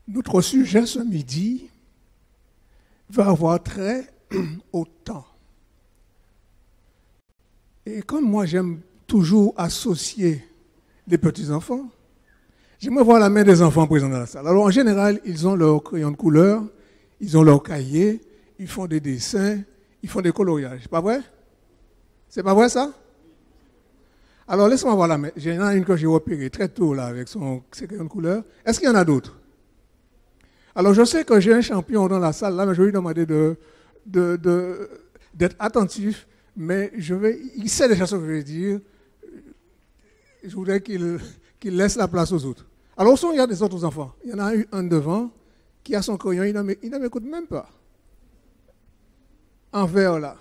Notre sujet ce midi va avoir trait au temps. Et comme moi j'aime toujours associer les petits-enfants, j'aimerais voir la main des enfants présents dans la salle. Alors en général, ils ont leur crayon de couleur, ils ont leur cahier, ils font des dessins, ils font des coloriages. C'est pas vrai? C'est pas vrai ça? Alors laisse-moi voir la main. Il y en a une que j'ai repérée très tôt là avec ses crayons de couleur. Est-ce qu'il y en a d'autres? Alors je sais que j'ai un champion dans la salle là, mais je vais lui demander d'être attentif, mais il sait déjà ce que je vais dire. Je voudrais qu'il laisse la place aux autres. Alors au son, il y a des autres enfants. Il y en a un devant qui a son crayon, il ne m'écoute même pas. En vert là.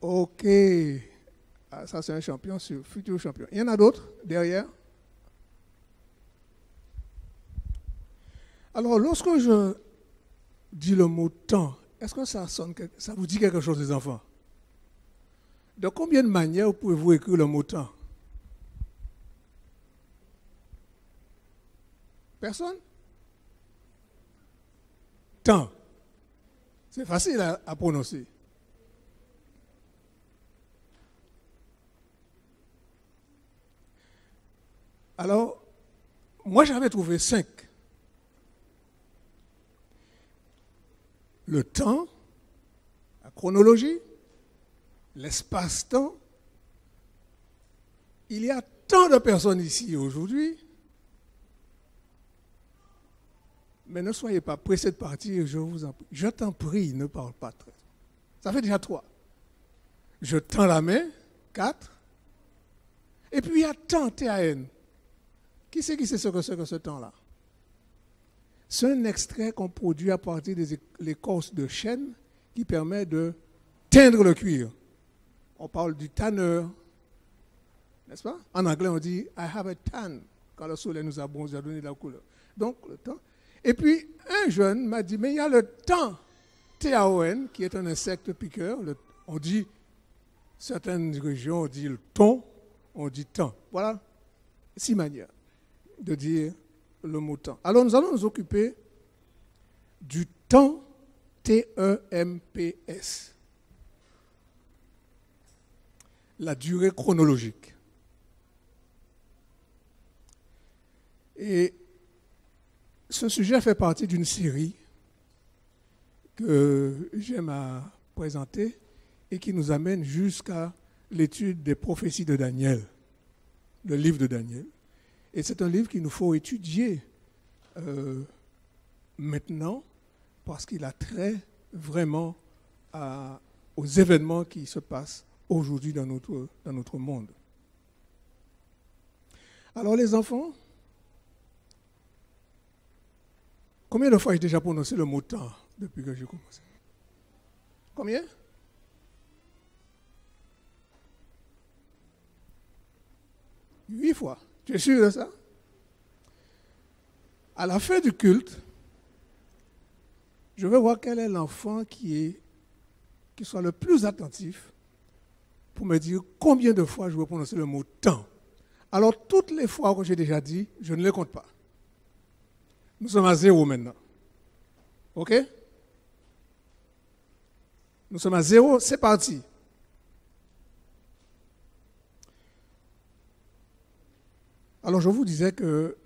Ok. Ah, ça c'est un champion, futur champion. Il y en a d'autres derrière? Alors lorsque je dis le mot temps, est-ce que ça vous dit quelque chose des enfants? De combien de manières pouvez-vous écrire le mot temps? Personne? Temps. C'est facile à prononcer. Alors, moi j'avais trouvé 5. Le temps, la chronologie, l'espace-temps. Il y a tant de personnes ici aujourd'hui, mais ne soyez pas pressés de partir, je vous en prie. Je t'en prie, ne parle pas très. Ça fait déjà 3. Je tends la main, 4. Et puis il y a tant, TAN. Qui sait ce que c'est que ce temps-là? C'est un extrait qu'on produit à partir de l'écorce de chêne qui permet de teindre le cuir. On parle du tanneur, n'est-ce pas? En anglais, on dit « I have a tan » quand le soleil nous a bronzé, a donné de la couleur. Donc, le temps. Et puis, un jeune m'a dit « Mais il y a le temps, TAON, qui est un insecte piqueur. On dit, certaines régions, on dit le ton, on dit temps. » Voilà 6 manières de dire le mot temps. Alors nous allons nous occuper du temps, T-E-M-P-S. La durée chronologique. Et ce sujet fait partie d'une série que j'aime à présenter et qui nous amène jusqu'à l'étude des prophéties de Daniel, le livre de Daniel. Et c'est un livre qu'il nous faut étudier maintenant parce qu'il a trait vraiment aux événements qui se passent aujourd'hui dans notre monde. Alors les enfants, combien de fois j'ai déjà prononcé le mot temps depuis que j'ai commencé? Combien? « 8 fois. Tu es sûr de ça? À la fin du culte, je vais voir quel est l'enfant qui soit le plus attentif pour me dire combien de fois je vais prononcer le mot temps. Alors, toutes les fois que j'ai déjà dit, je ne les compte pas. Nous sommes à 0 maintenant. OK? Nous sommes à 0, c'est parti. Alors, je vous disais que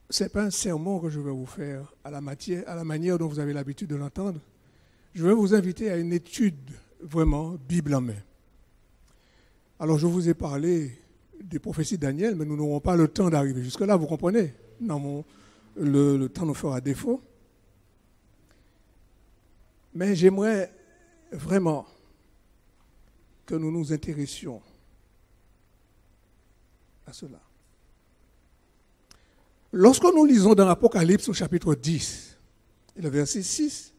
ce n'est pas un sermon que je vais vous faire à la manière dont vous avez l'habitude de l'entendre. Je vais vous inviter à une étude, vraiment, Bible en main. Alors, je vous ai parlé des prophéties de Daniel, mais nous n'aurons pas le temps d'arriver jusque-là, vous comprenez? Non, le temps nous fera défaut. Mais j'aimerais vraiment que nous nous intéressions à cela. Lorsque nous lisons dans l'Apocalypse au chapitre 10 et le verset 6,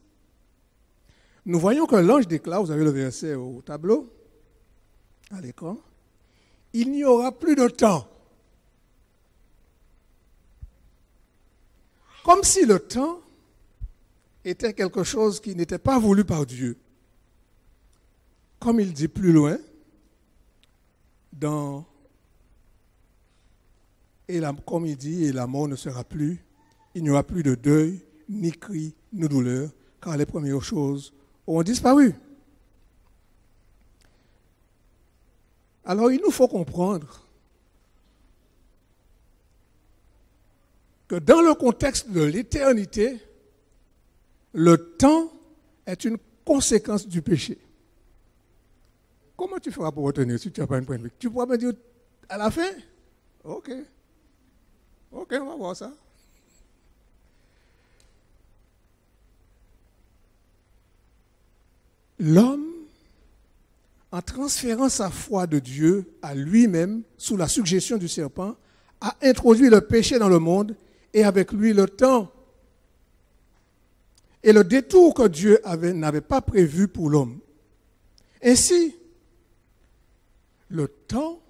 nous voyons que l'ange déclare, vous avez le verset au tableau, à l'écran, il n'y aura plus de temps. Comme si le temps était quelque chose qui n'était pas voulu par Dieu. Comme il dit plus loin, comme il dit, et la mort ne sera plus, il n'y aura plus de deuil, ni cri, ni douleur, car les premières choses auront disparu. Alors il nous faut comprendre que dans le contexte de l'éternité, le temps est une conséquence du péché. Comment tu feras pour retenir si tu n'as pas une point de vue? Tu pourras me dire à la fin? Ok, on va voir ça. L'homme, en transférant sa foi de Dieu à lui-même sous la suggestion du serpent, a introduit le péché dans le monde et avec lui le temps. Et le détour que Dieu n'avait pas prévu pour l'homme. Ainsi, le temps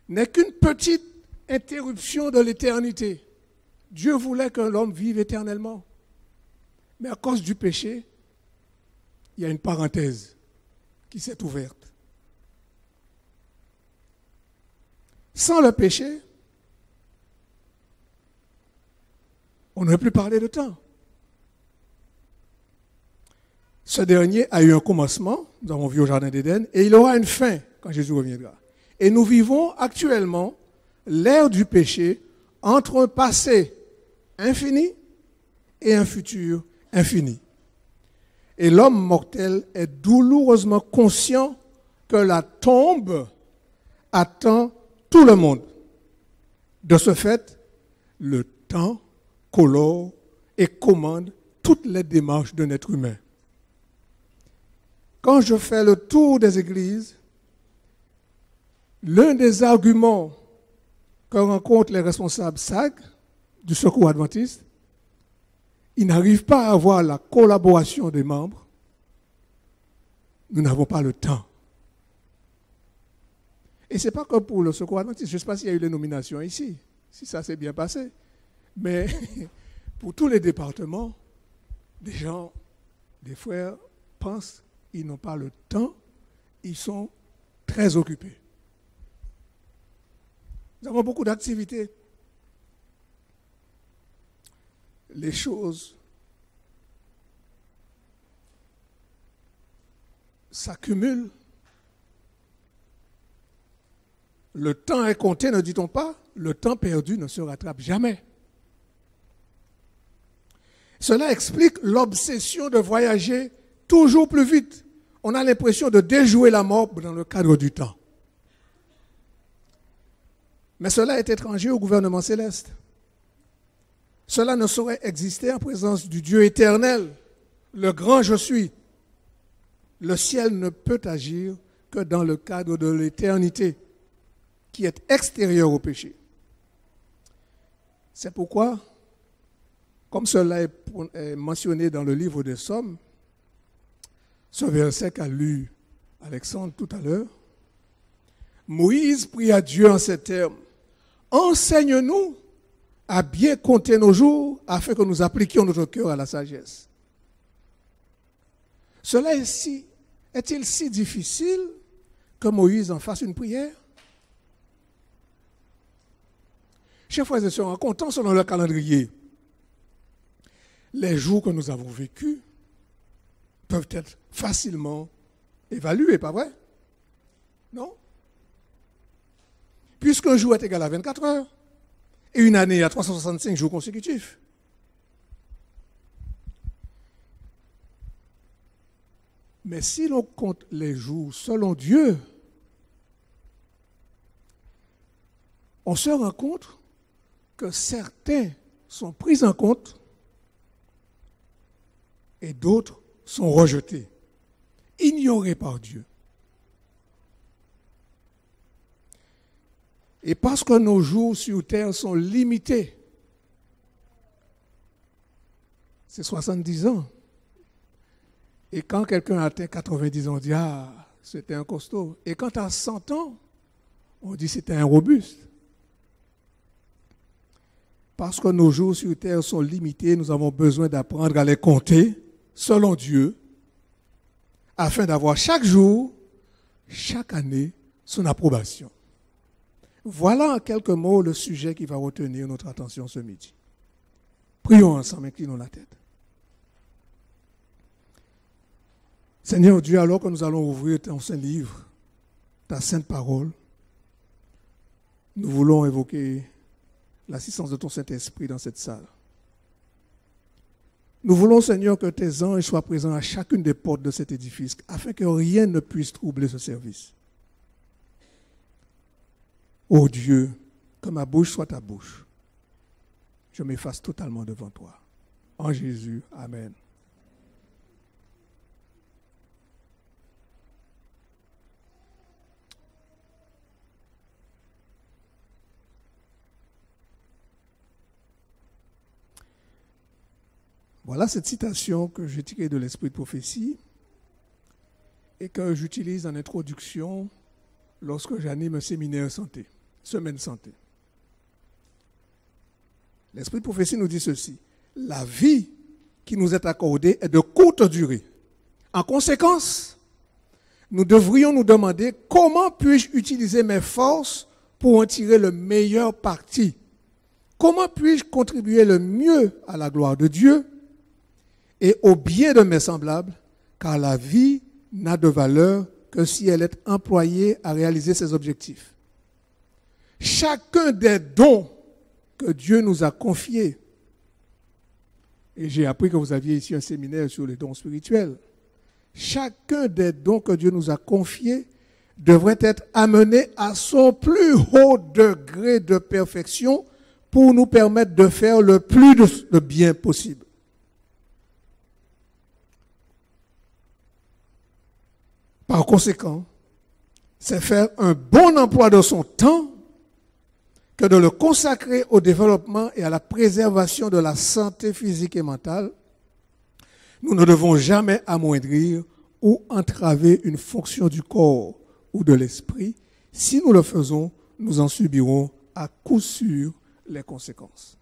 n'est qu'une petite interruption de l'éternité. Dieu voulait que l'homme vive éternellement. Mais à cause du péché, il y a une parenthèse qui s'est ouverte. Sans le péché, on n'aurait plus parlé de temps. Ce dernier a eu un commencement, nous avons vu au Jardin d'Éden, et il aura une fin quand Jésus reviendra. Et nous vivons actuellement l'ère du péché entre un passé infini et un futur infini. Et l'homme mortel est douloureusement conscient que la tombe attend tout le monde. De ce fait, le temps colore et commande toutes les démarches d'un être humain. Quand je fais le tour des églises, l'un des arguments que rencontrent les responsables SAG du Secours adventiste, ils n'arrivent pas à avoir la collaboration des membres. Nous n'avons pas le temps. Et ce n'est pas que pour le Secours adventiste. Je ne sais pas s'il y a eu les nominations ici, si ça s'est bien passé. Mais pour tous les départements, des gens, des frères pensent qu'ils n'ont pas le temps, ils sont très occupés. Nous avons beaucoup d'activités. Les choses s'accumulent. Le temps est compté, ne dit-on pas? Le temps perdu ne se rattrape jamais. Cela explique l'obsession de voyager toujours plus vite. On a l'impression de déjouer la mort dans le cadre du temps. Mais cela est étranger au gouvernement céleste. Cela ne saurait exister en présence du Dieu éternel, le grand je suis. Le ciel ne peut agir que dans le cadre de l'éternité, qui est extérieur au péché. C'est pourquoi, comme cela est mentionné dans le livre des Psaumes, ce verset qu'a lu Alexandre tout à l'heure, Moïse prie à Dieu en ces termes: enseigne-nous à bien compter nos jours afin que nous appliquions notre cœur à la sagesse. Cela est-il si difficile que Moïse en fasse une prière? Chers frères et sœurs, en comptant selon le calendrier, les jours que nous avons vécus peuvent être facilement évalués, pas vrai? Non? Puisqu'un jour est égal à 24 heures, et une année à 365 jours consécutifs. Mais si l'on compte les jours selon Dieu, on se rend compte que certains sont pris en compte et d'autres sont rejetés, ignorés par Dieu. Et parce que nos jours sur terre sont limités, c'est 70 ans. Et quand quelqu'un atteint 90 ans, on dit « Ah, c'était un costaud ». Et quand à 100 ans, on dit « C'était un robuste ». Parce que nos jours sur terre sont limités, nous avons besoin d'apprendre à les compter selon Dieu, afin d'avoir chaque jour chaque année son approbation. Voilà en quelques mots le sujet qui va retenir notre attention ce midi. Prions ensemble, inclinons la tête. Seigneur Dieu, alors que nous allons ouvrir ton saint livre, ta sainte parole, nous voulons évoquer l'assistance de ton Saint-Esprit dans cette salle. Nous voulons, Seigneur, que tes anges soient présents à chacune des portes de cet édifice, afin que rien ne puisse troubler ce service. Ô Dieu, que ma bouche soit ta bouche. Je m'efface totalement devant toi. En Jésus, amen. Voilà cette citation que j'ai tirée de l'Esprit de prophétie et que j'utilise en introduction lorsque j'anime un séminaire santé, semaine santé. L'Esprit de prophétie nous dit ceci: la vie qui nous est accordée est de courte durée. En conséquence, nous devrions nous demander comment puis-je utiliser mes forces pour en tirer le meilleur parti? Comment puis-je contribuer le mieux à la gloire de Dieu et au bien de mes semblables, car la vie n'a de valeur que si elle est employée à réaliser ses objectifs. Chacun des dons que Dieu nous a confiés, et j'ai appris que vous aviez ici un séminaire sur les dons spirituels, chacun des dons que Dieu nous a confiés devrait être amené à son plus haut degré de perfection pour nous permettre de faire le plus de bien possible. Par conséquent, c'est faire un bon emploi de son temps que de le consacrer au développement et à la préservation de la santé physique et mentale. Nous ne devons jamais amoindrir ou entraver une fonction du corps ou de l'esprit. Si nous le faisons, nous en subirons à coup sûr les conséquences.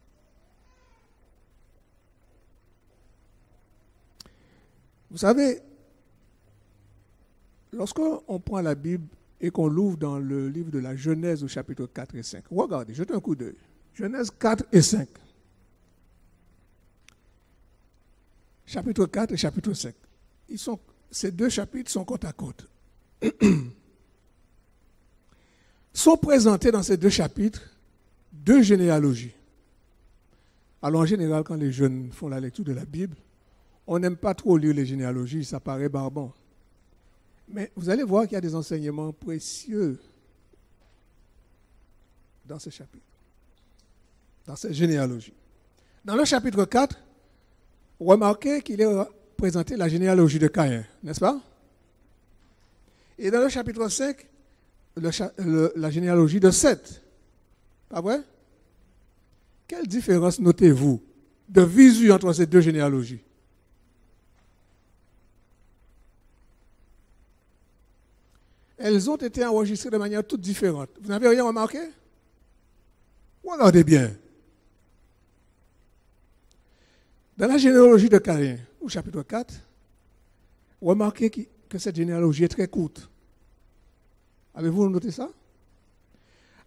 Vous savez, lorsqu'on prend la Bible et qu'on l'ouvre dans le livre de la Genèse au chapitre 4 et 5, regardez, jetez un coup d'œil. Genèse 4 et 5. Chapitre 4 et chapitre 5. Ces deux chapitres sont côte à côte. Sont présentés dans ces deux chapitres deux généalogies. Alors en général, quand les jeunes font la lecture de la Bible, on n'aime pas trop lire les généalogies, ça paraît barbant. Mais vous allez voir qu'il y a des enseignements précieux dans ce chapitre, dans cette généalogie. Dans le chapitre 4, remarquez qu'il est présenté la généalogie de Caïn, n'est-ce pas? Et dans le chapitre 5, la généalogie de Seth. Pas vrai? Quelle différence notez-vous de visu entre ces deux généalogies? Elles ont été enregistrées de manière toute différente. Vous n'avez rien remarqué? Regardez bien. Dans la généalogie de Caïn, au chapitre 4, remarquez que cette généalogie est très courte. Avez-vous noté ça?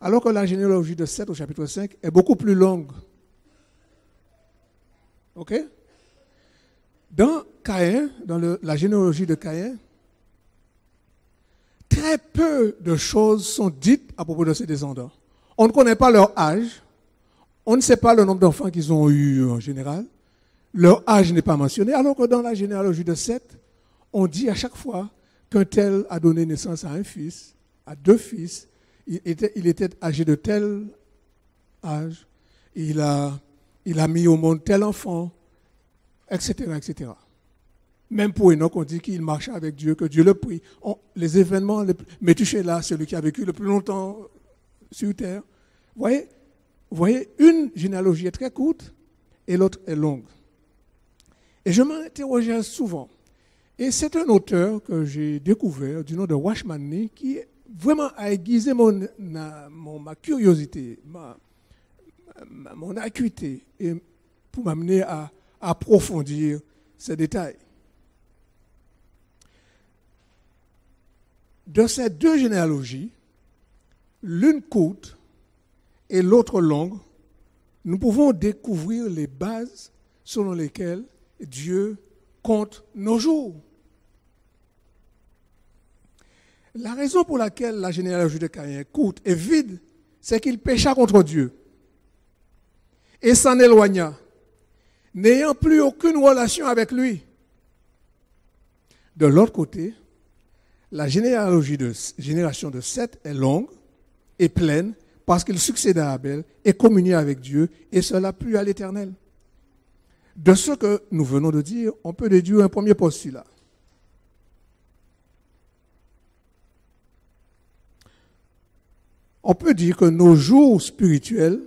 Alors que la généalogie de Seth au chapitre 5 est beaucoup plus longue. OK? Dans Caïn, dans la généalogie de Caïn, très peu de choses sont dites à propos de ses descendants. On ne connaît pas leur âge. On ne sait pas le nombre d'enfants qu'ils ont eu en général. Leur âge n'est pas mentionné. Alors que dans la généalogie de Seth, on dit à chaque fois qu'un tel a donné naissance à un fils, à deux fils. Il était âgé de tel âge. Il a mis au monde tel enfant, etc., etc. Même pour Enoch, on dit qu'il marchait avec Dieu, que Dieu le prie. Les événements, Métuséla, celui qui a vécu le plus longtemps sur terre. Vous voyez, une généalogie est très courte et l'autre est longue. Et je m'interrogeais souvent. Et c'est un auteur que j'ai découvert du nom de Watchman Nee qui vraiment a aiguisé ma curiosité, mon acuité, et pour m'amener à approfondir ces détails. De ces deux généalogies, l'une courte et l'autre longue, nous pouvons découvrir les bases selon lesquelles Dieu compte nos jours. La raison pour laquelle la généalogie de Caïn est courte et vide, c'est qu'il pécha contre Dieu et s'en éloigna, n'ayant plus aucune relation avec lui. De l'autre côté, la génération de Seth est longue et pleine parce qu'il succéda à Abel et communia avec Dieu, et cela plut à l'Éternel. De ce que nous venons de dire, on peut déduire un premier postulat. On peut dire que nos jours spirituels,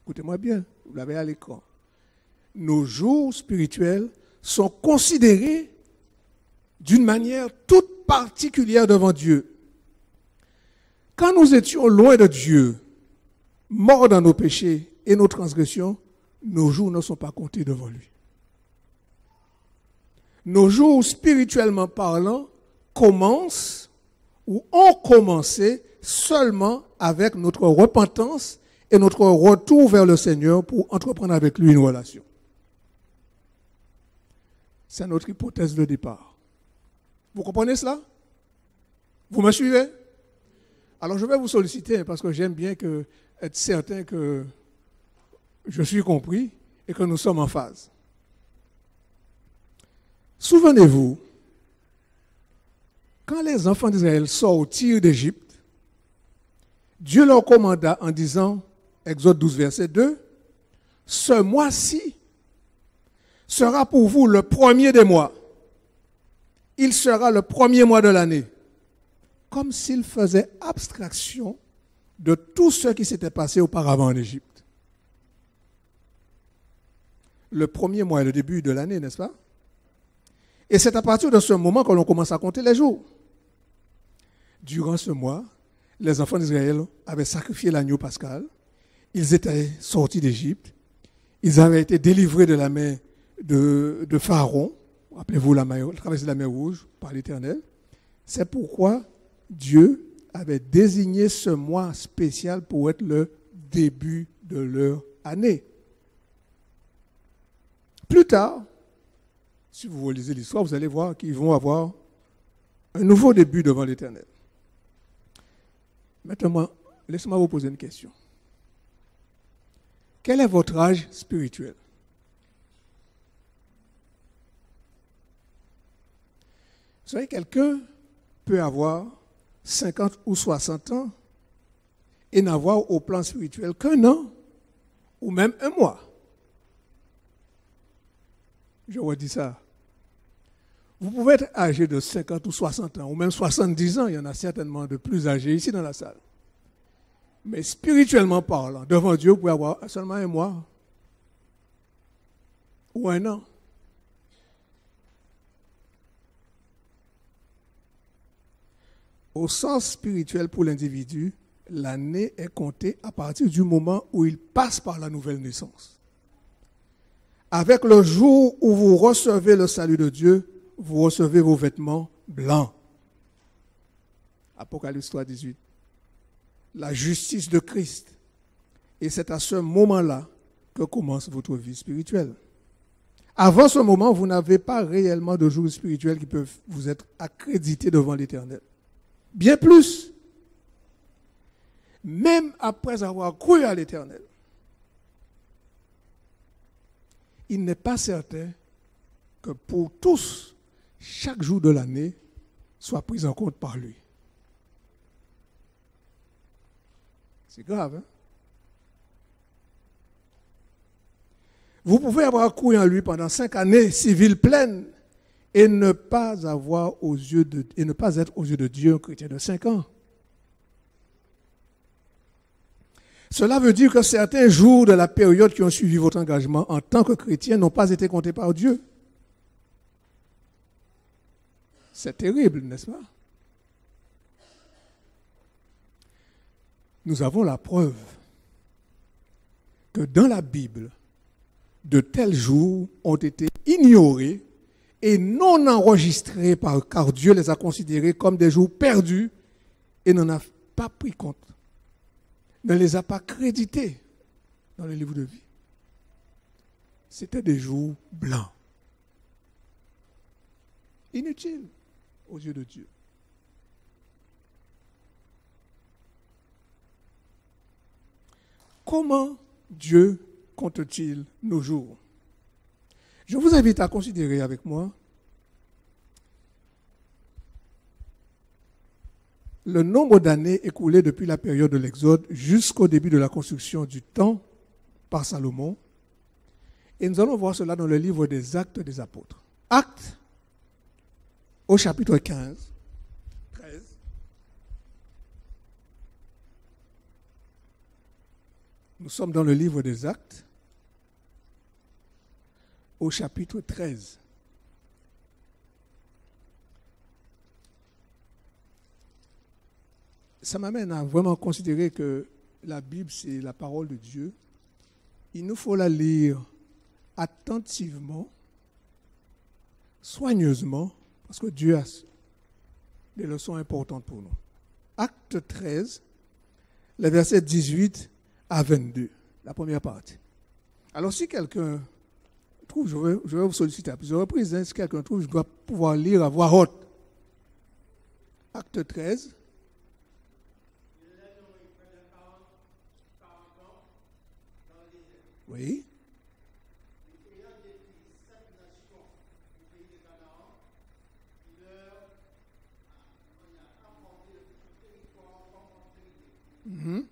écoutez-moi bien, vous l'avez à l'écran, nos jours spirituels sont considérés d'une manière toute particulière devant Dieu. Quand nous étions loin de Dieu, morts dans nos péchés et nos transgressions, nos jours ne sont pas comptés devant lui. Nos jours, spirituellement parlant, commencent ou ont commencé seulement avec notre repentance et notre retour vers le Seigneur pour entreprendre avec lui une relation. C'est notre hypothèse de départ. Vous comprenez cela? Vous me suivez? Alors je vais vous solliciter parce que j'aime bien être certain que je suis compris et que nous sommes en phase. Souvenez-vous, quand les enfants d'Israël sortirent d'Égypte, Dieu leur commanda en disant, Exode 12, verset 2, « Ce mois-ci sera pour vous le premier des mois. Il sera le premier mois de l'année. » Comme s'il faisait abstraction de tout ce qui s'était passé auparavant en Égypte. Le premier mois est le début de l'année, n'est-ce pas? Et c'est à partir de ce moment que l'on commence à compter les jours. Durant ce mois, les enfants d'Israël avaient sacrifié l'agneau pascal. Ils étaient sortis d'Égypte. Ils avaient été délivrés de la main de Pharaon. Rappelez-vous la traversée de la mer Rouge par l'Éternel. C'est pourquoi Dieu avait désigné ce mois spécial pour être le début de leur année. Plus tard, si vous relisez l'histoire, vous allez voir qu'ils vont avoir un nouveau début devant l'Éternel. Maintenant, laissez-moi vous poser une question. Quel est votre âge spirituel? Vous savez, quelqu'un peut avoir 50 ou 60 ans et n'avoir au plan spirituel qu'un an ou même un mois. Je redis ça. Vous pouvez être âgé de 50 ou 60 ans ou même 70 ans, il y en a certainement de plus âgés ici dans la salle. Mais spirituellement parlant, devant Dieu, vous pouvez avoir seulement un mois ou un an. Au sens spirituel pour l'individu, l'année est comptée à partir du moment où il passe par la nouvelle naissance. Avec le jour où vous recevez le salut de Dieu, vous recevez vos vêtements blancs. Apocalypse 3, 18. La justice de Christ. Et c'est à ce moment-là que commence votre vie spirituelle. Avant ce moment, vous n'avez pas réellement de jours spirituels qui peuvent vous être accrédités devant l'Éternel. Bien plus, même après avoir cru à l'Éternel, il n'est pas certain que pour tous, chaque jour de l'année soit pris en compte par lui. C'est grave, hein? Vous pouvez avoir cru en lui pendant 5 années civiles pleines et ne pas être aux yeux de Dieu un chrétien de 5 ans. Cela veut dire que certains jours de la période qui ont suivi votre engagement en tant que chrétien n'ont pas été comptés par Dieu. C'est terrible, n'est-ce pas? Nous avons la preuve que dans la Bible, de tels jours ont été ignorés et non enregistrés car Dieu les a considérés comme des jours perdus et n'en a pas pris compte, ne les a pas crédités dans le livre de vie. C'était des jours blancs, inutiles aux yeux de Dieu. Comment Dieu compte-t-il nos jours? Je vous invite à considérer avec moi le nombre d'années écoulées depuis la période de l'Exode jusqu'au début de la construction du temple par Salomon. Et nous allons voir cela dans le livre des Actes des Apôtres. Actes, au chapitre 15, 13. Nous sommes dans le livre des Actes, au chapitre 13. Ça m'amène à vraiment considérer que la Bible, c'est la parole de Dieu. Il nous faut la lire attentivement, soigneusement, parce que Dieu a des leçons importantes pour nous. Acte 13, les versets 18 à 22, la première partie. Alors si quelqu'un trouve, je vais vous solliciter à plusieurs reprises, si quelqu'un trouve, je dois pouvoir lire à voix haute. Acte 13. Oui. Mm-hmm.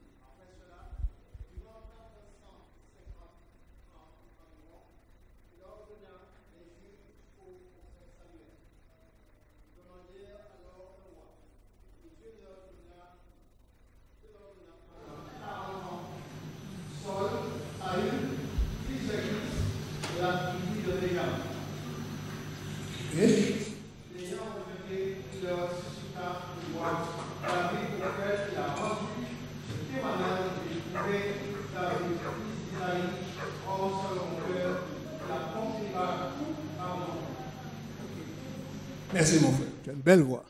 Merci mon frère, tu as une belle voix.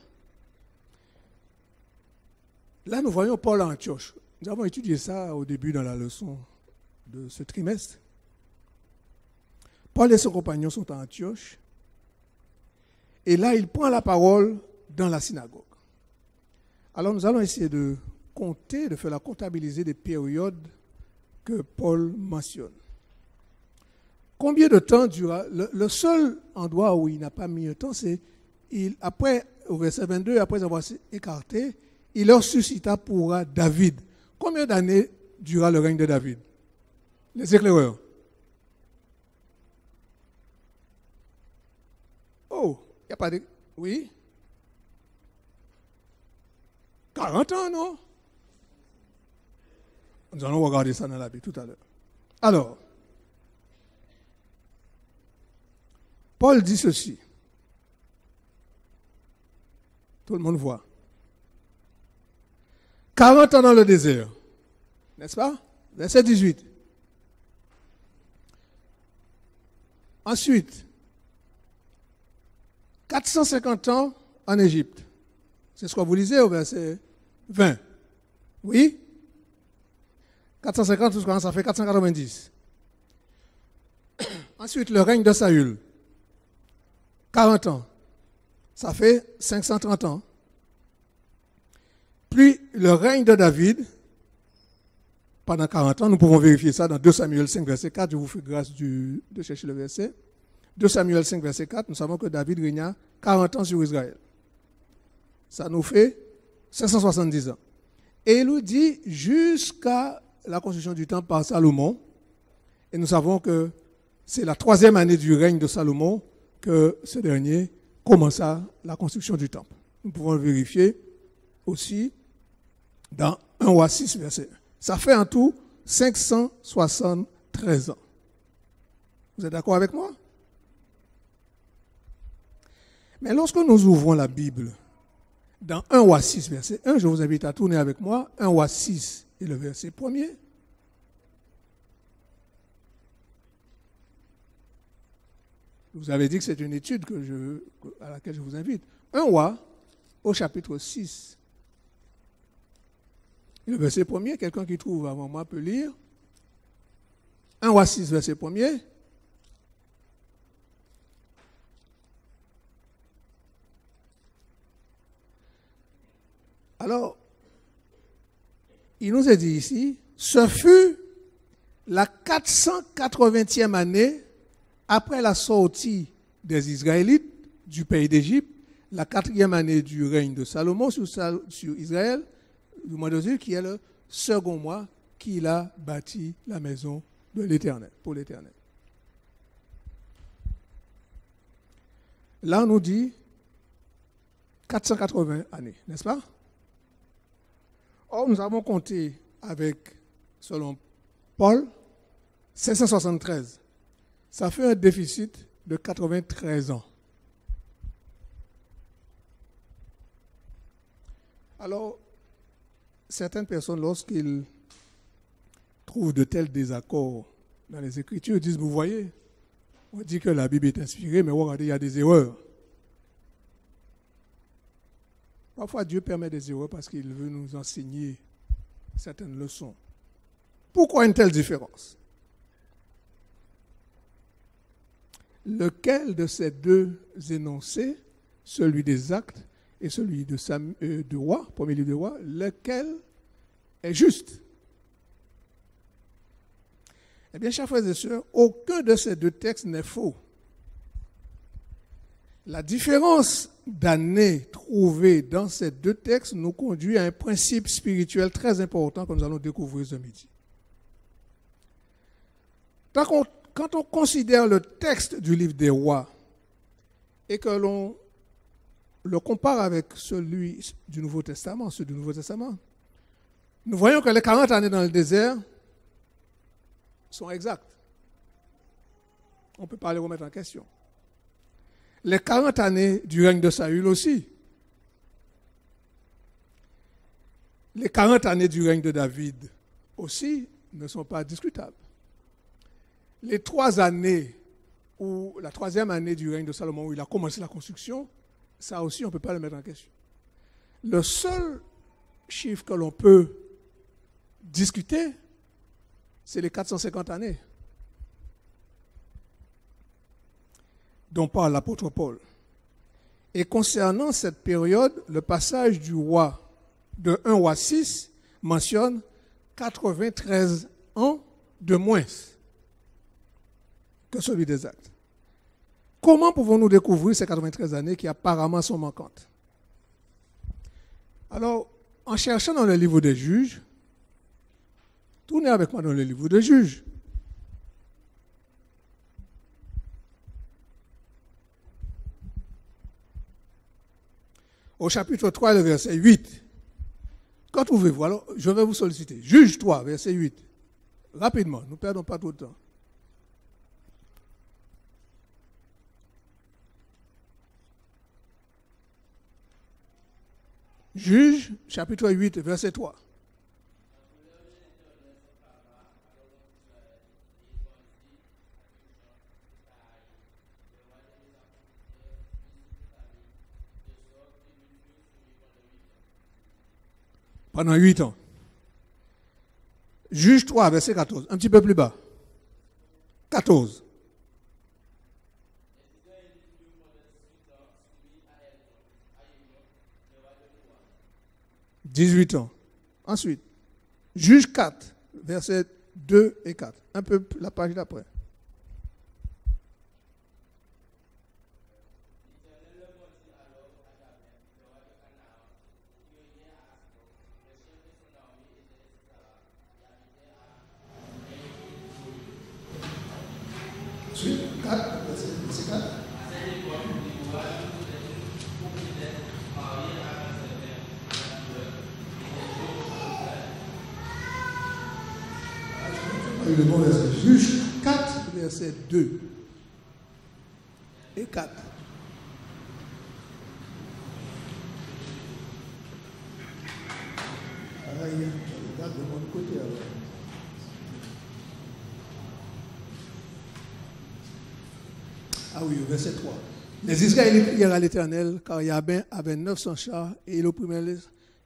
Là, nous voyons Paul à Antioche. Nous avons étudié ça au début dans la leçon de ce trimestre. Paul et son compagnon sont à Antioche. Et là, il prend la parole dans la synagogue. Alors, nous allons essayer de compter, de faire la comptabiliser des périodes que Paul mentionne. Combien de temps dura? Le seul endroit où il n'a pas mis le temps, c'est après, au verset 22, après avoir écarté, il leur suscita pour David. Combien d'années dura le règne de David? Les éclaireurs. Oh, il n'y a pas de... Oui? 40 ans, non? Nous allons regarder ça dans la Bible tout à l'heure. Alors, Paul dit ceci. Tout le monde voit. 40 ans dans le désert. N'est-ce pas? Verset 18. Ensuite, 450 ans en Égypte. C'est ce que vous lisez au verset 20. Oui? 450, ça fait 490. Ensuite, le règne de Saül. 40 ans. Ça fait 530 ans. Puis le règne de David, pendant 40 ans, nous pouvons vérifier ça dans 2 Samuel 5, verset 4. Je vous fais grâce de chercher le verset. 2 Samuel 5, verset 4, nous savons que David régna 40 ans sur Israël. Ça nous fait 570 ans. Et il nous dit jusqu'à la construction du temple par Salomon. Et nous savons que c'est la 3e année du règne de Salomon que ce dernier commença la construction du temple. Nous pouvons le vérifier aussi dans 1 Roi 6, verset 1. Ça fait en tout 573 ans. Vous êtes d'accord avec moi? Mais lorsque nous ouvrons la Bible dans 1 Roi 6, verset 1, je vous invite à tourner avec moi, 1 Roi 6 et le verset 1er. vous avez dit que c'est une étude à laquelle je vous invite. 1 Roi, au chapitre 6. Le verset 1er, quelqu'un qui trouve avant moi peut lire. 1 Roi 6, verset 1er. Alors, il nous est dit ici, ce fut la 480e année après la sortie des Israélites du pays d'Égypte, la 4e année du règne de Salomon sur Israël, du mois de Dieu, qui est le second mois qu'il a bâti la maison de l'Éternel, pour l'Éternel. Là, on nous dit 480 années, n'est-ce pas? Or, nous avons compté avec, selon Paul, 573. Ça fait un déficit de 93 ans. Alors, certaines personnes, lorsqu'ils trouvent de tels désaccords dans les Écritures, disent, vous voyez, on dit que la Bible est inspirée, mais regardez, il y a des erreurs. Parfois, Dieu permet des erreurs parce qu'il veut nous enseigner certaines leçons. Pourquoi une telle différence? Lequel de ces deux énoncés, celui des actes et celui de roi, premier livre de roi, lequel est juste? Eh bien, chers frères et sœurs, aucun de ces deux textes n'est faux. La différence d'année trouvée dans ces deux textes nous conduit à un principe spirituel très important que nous allons découvrir ce midi. Quand on considère le texte du livre des rois et que l'on le compare avec celui du Nouveau Testament, ceux du Nouveau Testament, nous voyons que les 40 années dans le désert sont exactes. On ne peut pas les remettre en question. Les 40 années du règne de Saül aussi. Les 40 années du règne de David aussi ne sont pas discutables. Les 3 années, ou la 3e année du règne de Salomon où il a commencé la construction, ça aussi on ne peut pas le mettre en question. Le seul chiffre que l'on peut discuter, c'est les 450 années dont parle l'apôtre Paul. Et concernant cette période, le passage du roi de 1 Roi 6 mentionne 93 ans de moins que celui des actes. Comment pouvons-nous découvrir ces 93 années qui apparemment sont manquantes? Alors, en cherchant dans le livre des Juges, tournez avec moi dans le livre des Juges. Au chapitre 3, le verset 8. Quand trouvez-vous? Alors, je vais vous solliciter. Juge 3, verset 8. Rapidement, nous ne perdons pas trop de temps. Juge, chapitre 8, verset 3. Pendant 8 ans. Juge 3, verset 14. Un petit peu plus bas. 14. « 18 ans. Ensuite, Juge 4, versets 2 et 4. Un peu la page d'après. Ensuite, 4, verset 4. Le bon verset. Juge 4, verset 2 et 4. Alors, il y a une date de mon côté alors. Ah oui, verset 3. Les Israélites prièrent à l'Éternel, car Yahweh avait 900 chars et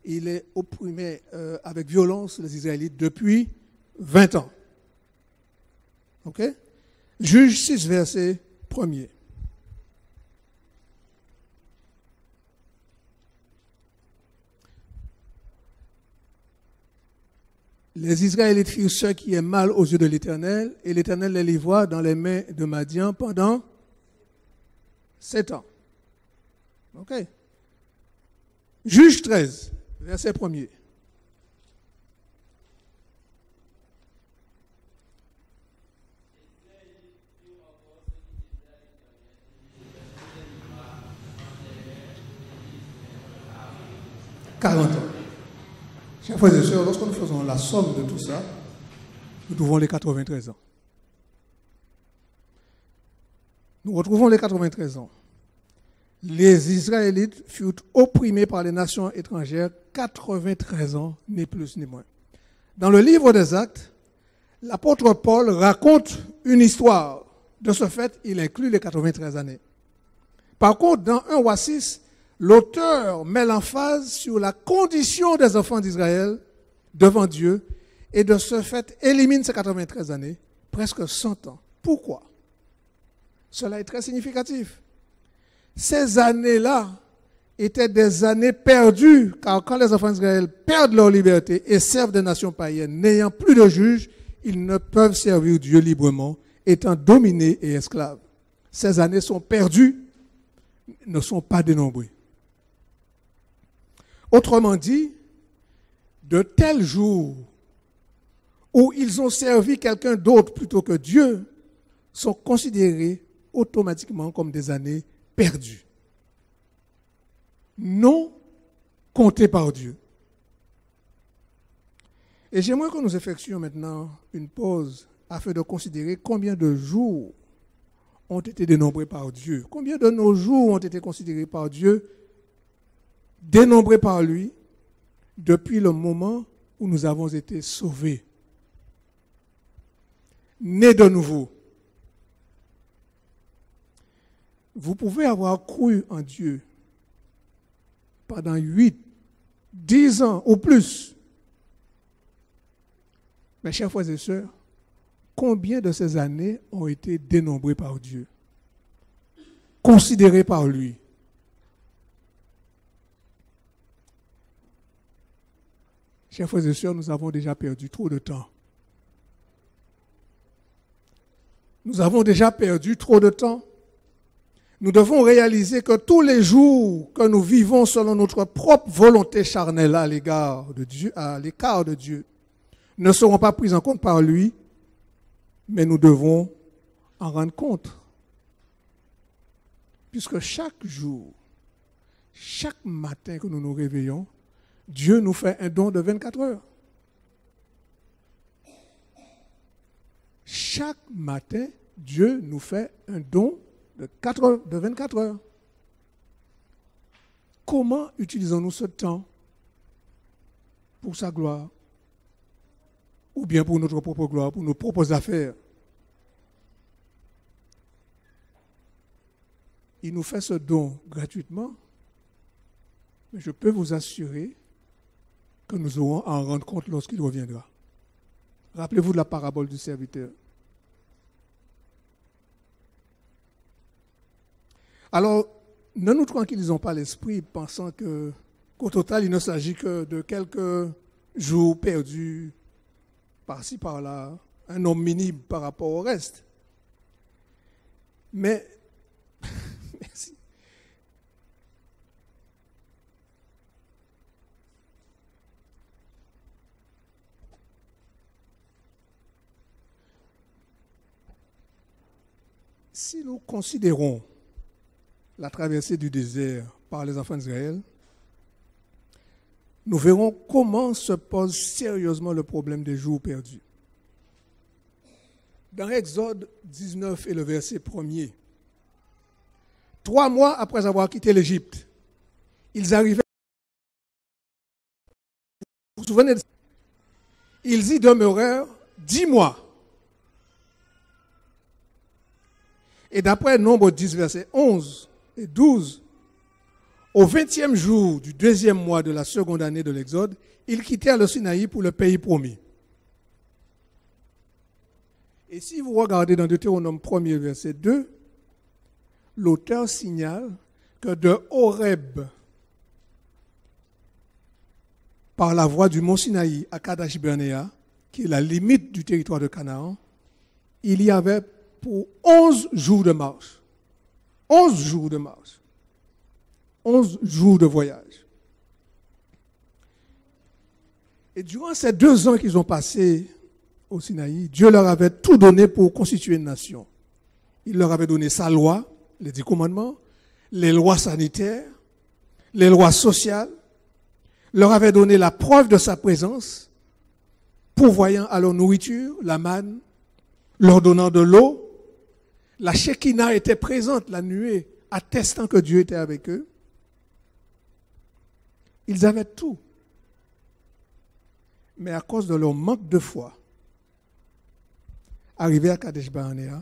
il est opprimé avec violence les Israélites depuis 20 ans. Ok? Juge 6, verset 1er. Les Israélites firent ce qui est mal aux yeux de l'Éternel, et l'Éternel les livra dans les mains de Madian pendant 7 ans. Ok. Juge 13, verset 1er. « 40 ans. Chers frères et sœurs, lorsque nous faisons la somme de tout ça, nous trouvons les 93 ans. Nous retrouvons les 93 ans. Les Israélites furent opprimés par les nations étrangères 93 ans, ni plus ni moins. Dans le livre des Actes, l'apôtre Paul raconte une histoire. De ce fait, il inclut les 93 années. Par contre, dans 1 Roi 6, l'auteur met l'emphase sur la condition des enfants d'Israël devant Dieu et de ce fait élimine ces 93 années, presque 100 ans. Pourquoi? Cela est très significatif. Ces années-là étaient des années perdues, car quand les enfants d'Israël perdent leur liberté et servent des nations païennes, n'ayant plus de juges, ils ne peuvent servir Dieu librement, étant dominés et esclaves. Ces années sont perdues, ne sont pas dénombrées. Autrement dit, de tels jours où ils ont servi quelqu'un d'autre plutôt que Dieu sont considérés automatiquement comme des années perdues, non comptées par Dieu. Et j'aimerais que nous effectuions maintenant une pause afin de considérer combien de jours ont été dénombrés par Dieu, combien de nos jours ont été considérés par Dieu, dénombrés par lui, depuis le moment où nous avons été sauvés, nés de nouveau. Vous pouvez avoir cru en Dieu pendant 8, 10 ans ou plus. Mes chers frères et sœurs, combien de ces années ont été dénombrées par Dieu, considérées par lui? Chers frères et sœurs, nous avons déjà perdu trop de temps. Nous avons déjà perdu trop de temps. Nous devons réaliser que tous les jours que nous vivons selon notre propre volonté charnelle à l'égard de Dieu, à l'écart de Dieu, ne seront pas pris en compte par lui, mais nous devons en rendre compte. Puisque chaque jour, chaque matin que nous nous réveillons, Dieu nous fait un don de 24 heures. Chaque matin, Dieu nous fait un don de 24 heures. Comment utilisons-nous ce temps pour sa gloire? Ou bien pour notre propre gloire, pour nos propres affaires? Il nous fait ce don gratuitement, mais je peux vous assurer que nous aurons à en rendre compte lorsqu'il reviendra. Rappelez-vous de la parabole du serviteur. Alors, ne nous tranquillisons pas l'esprit pensant qu'au total, il ne s'agit que de quelques jours perdus par-ci, par-là, un nombre minime par rapport au reste. Mais, merci. Si nous considérons la traversée du désert par les enfants d'Israël, nous verrons comment se pose sérieusement le problème des jours perdus. Dans Exode 19 et le verset 1er, 3 mois après avoir quitté l'Égypte, ils arrivaient. Vous vous souvenez de ça? Ils y demeurèrent 10 mois. Et d'après Nombre 10, versets 11 et 12, au 20e jour du 2e mois de la seconde année de l'Exode, ils quittèrent le Sinaï pour le pays promis. Et si vous regardez dans Deutéronome 1er, verset 2, l'auteur signale que de Horeb, par la voie du mont Sinaï à Kadesh Barnéa, qui est la limite du territoire de Canaan, il y avait pour 11 jours de marche. 11 jours de marche. 11 jours de voyage. Et durant ces 2 ans qu'ils ont passés au Sinaï, Dieu leur avait tout donné pour constituer une nation. Il leur avait donné sa loi, les 10 commandements, les lois sanitaires, les lois sociales, leur avait donné la preuve de sa présence, pourvoyant à leur nourriture, la manne, leur donnant de l'eau. La Shekinah était présente, la nuée, attestant que Dieu était avec eux. Ils avaient tout. Mais à cause de leur manque de foi, arrivés à Kadesh Barnéa,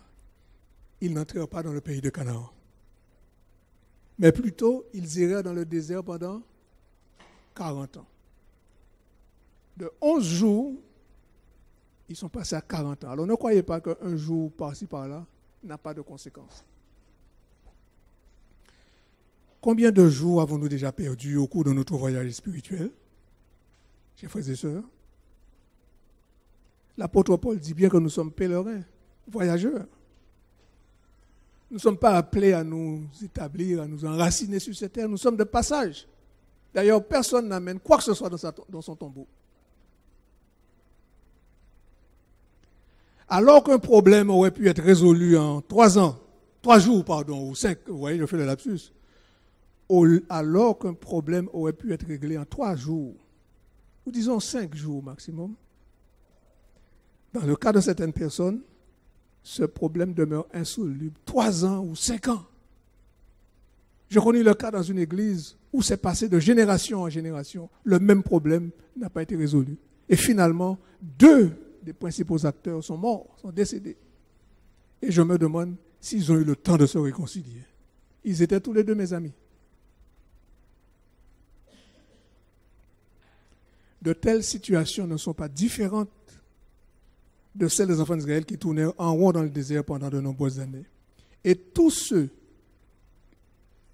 ils n'entrèrent pas dans le pays de Canaan. Mais plutôt, ils iraient dans le désert pendant 40 ans. De 11 jours, ils sont passés à 40 ans. Alors ne croyez pas qu'un jour par-ci par-là n'a pas de conséquences. Combien de jours avons-nous déjà perdus au cours de notre voyage spirituel, chers frères et sœurs? L'apôtre Paul dit bien que nous sommes pèlerins, voyageurs. Nous ne sommes pas appelés à nous établir, à nous enraciner sur cette terre. Nous sommes de passage. D'ailleurs, personne n'amène quoi que ce soit dans son tombeau. Alors qu'un problème aurait pu être résolu en 3 jours, ou 5, vous voyez, je fais le lapsus. Alors qu'un problème aurait pu être réglé en 3 jours, ou disons 5 jours maximum, dans le cas de certaines personnes, ce problème demeure insoluble. 3 ans ou 5 ans. Je connais le cas dans une église où c'est passé de génération en génération. Le même problème n'a pas été résolu. Et finalement, 2 des principaux acteurs sont morts, sont décédés. Et je me demande s'ils ont eu le temps de se réconcilier. Ils étaient tous les 2 mes amis. De telles situations ne sont pas différentes de celles des enfants d'Israël qui tournèrent en rond dans le désert pendant de nombreuses années. Et tous ceux,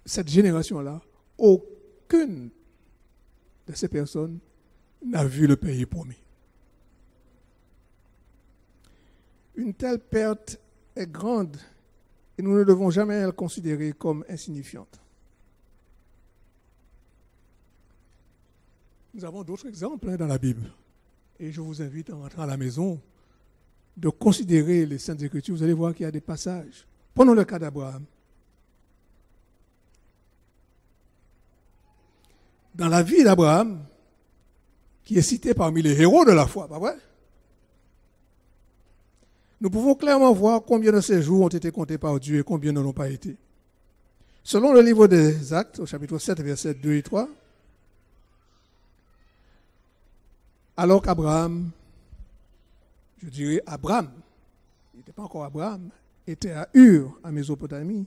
cette génération-là, aucune de ces personnes n'a vu le pays promis. Une telle perte est grande et nous ne devons jamais la considérer comme insignifiante. Nous avons d'autres exemples dans la Bible. Et je vous invite en rentrant à la maison de considérer les Saintes Écritures. Vous allez voir qu'il y a des passages. Prenons le cas d'Abraham. Dans la vie d'Abraham, qui est cité parmi les héros de la foi, pas vrai? Nous pouvons clairement voir combien de ces jours ont été comptés par Dieu et combien ne l'ont pas été. Selon le livre des Actes, au chapitre 7, versets 2 et 3, alors qu'Abraham, je dirais Abraham, il n'était pas encore Abraham, était à Ur, en Mésopotamie,